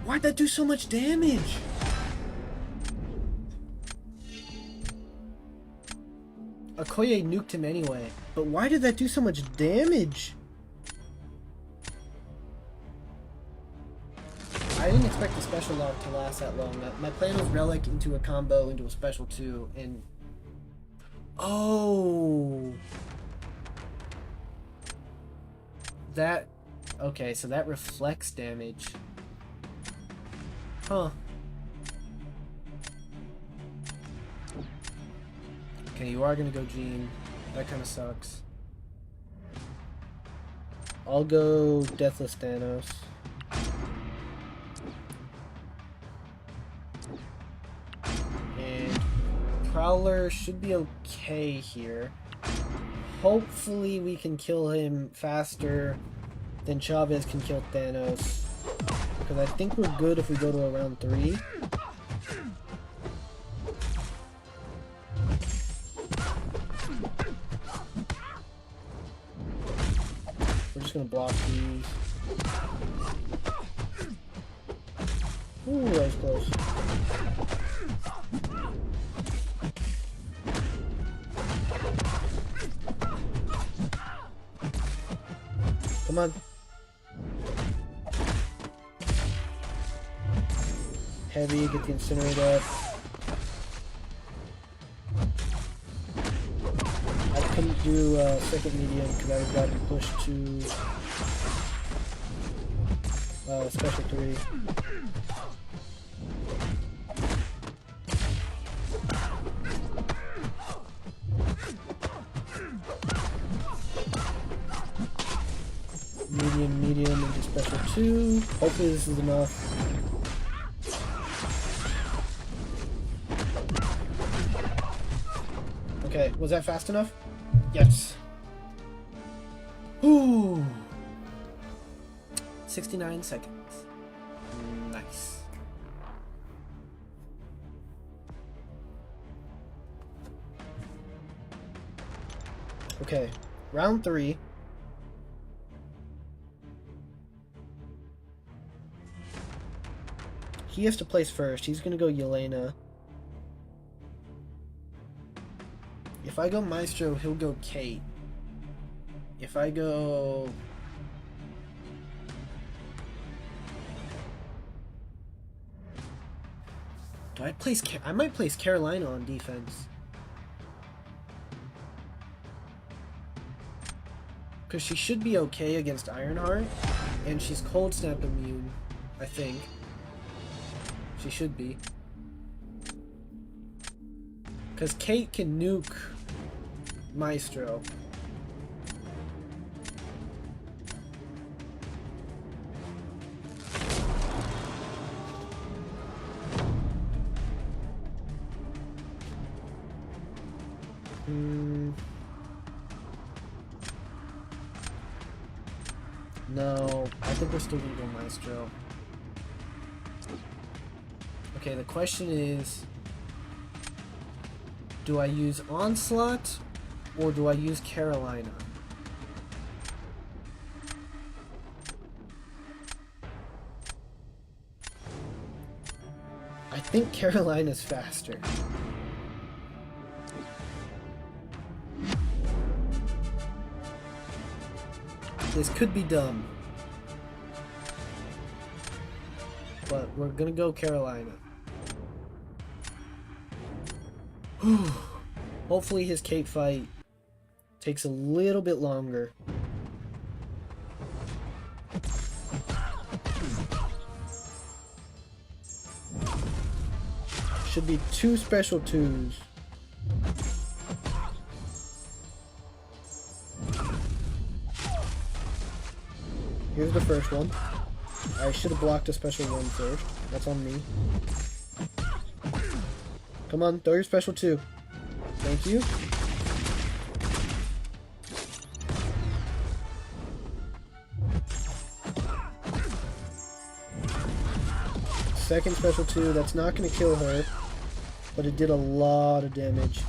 Why'd that do so much damage? Okoye nuked him anyway, but why did that do so much damage? I didn't expect the special lock to last that long. My plan was Relic into a combo into a special 2, and... Oh! That... Okay, so that reflects damage. Huh. Okay, you are gonna go Jean. That kinda sucks. I'll go Deathless Thanos. And Prowler should be okay here. Hopefully we can kill him faster than Chavez can kill Thanos. Because I think we're good if we go to around 3. We're just gonna block these. Ooh, that was close. Come on. Heavy, get the Incinerate up. I couldn't do second medium because I would have gotten pushed to special 3. Medium into special 2. Hopefully this is enough. Okay, was that fast enough? Yes. Ooh. 69 seconds. Nice. Okay, round 3. He has to place first. He's gonna go Yelena. If I go Maestro, he'll go Kate. If I go... Do I place... I might place Carolina on defense. Because she should be okay against Ironheart. And she's Cold Snap immune, I think. She should be. Because Kate can nuke Maestro. No, I think we're still gonna go Maestro. Okay, the question is, do I use Onslaught or do I use Carolina? I think Carolina's faster. This could be dumb, but we're gonna go Carolina. Hopefully his cape fight takes a little bit longer. Should be 2 special 2s. Here's the first one. I should have blocked a special 1 first. That's on me. Come on, throw your special 2. Thank you. Second special 2, that's not going to kill her, but it did a lot of damage.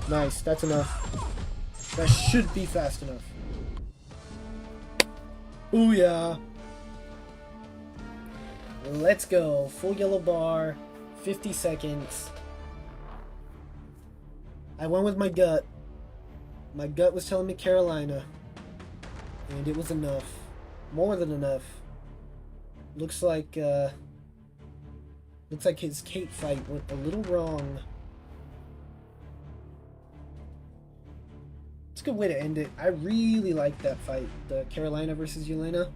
Nice, that's enough. That should be fast enough. Ooh yeah. Let's go. Full yellow bar, 50 seconds. I went with my gut. My gut was telling me Carolina. And it was enough. More than enough. Looks like his Kate fight went a little wrong. It's a good way to end it. I really like that fight, the Carolina versus Yelena.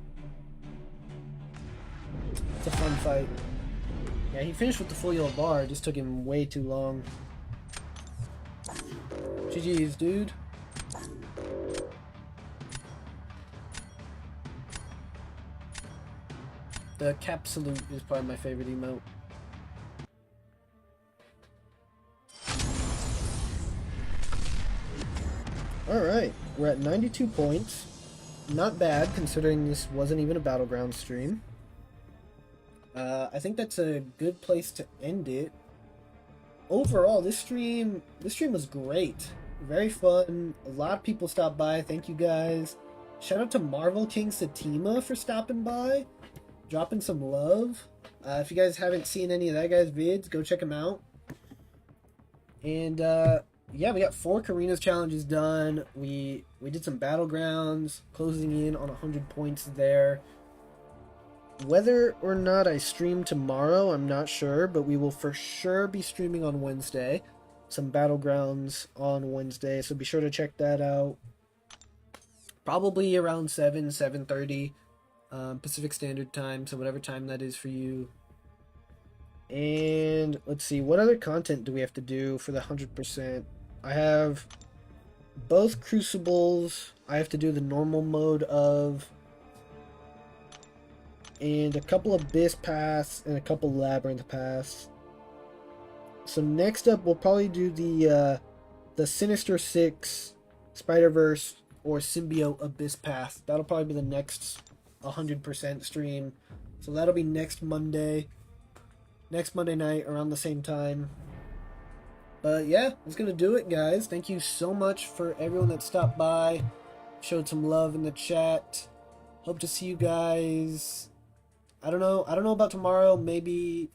It's a fun fight. Yeah, he finished with the full yellow bar. It just took him way too long. GG's, dude. The cap salute is probably my favorite emote. Alright, we're at 92 points. Not bad, considering this wasn't even a Battleground stream. I think that's a good place to end it. Overall, this stream was great. Very fun. A lot of people stopped by. Thank you guys. Shout out to Marvel King Satima for stopping by. Dropping some love. If you guys haven't seen any of that guy's vids, go check him out. And, yeah, we got 4 Carinas challenges done. We did some Battlegrounds, closing in on 100 points there. Whether or not I stream tomorrow, I'm not sure, but we will for sure be streaming on Wednesday. Some Battlegrounds on Wednesday, so be sure to check that out. Probably around 7:30 Pacific Standard Time, so whatever time that is for you. And let's see, what other content do we have to do for the 100%? I have both Crucibles. I have to do the normal mode of, and a couple Abyss Paths and a couple Labyrinth Paths. So next up, we'll probably do the Sinister Six, Spider-Verse, or Symbiote Abyss Path. That'll probably be the next 100% stream. So that'll be next Monday night around the same time. But yeah, that's gonna do it, guys. Thank you so much for everyone that stopped by, showed some love in the chat. Hope to see you guys. I don't know about tomorrow. Maybe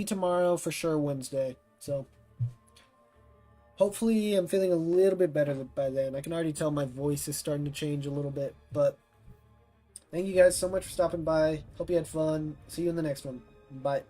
tomorrow, for sure Wednesday. So hopefully I'm feeling a little bit better by then. I can already tell my voice is starting to change a little bit. But thank you guys so much for stopping by. Hope you had fun. See you in the next one. Bye.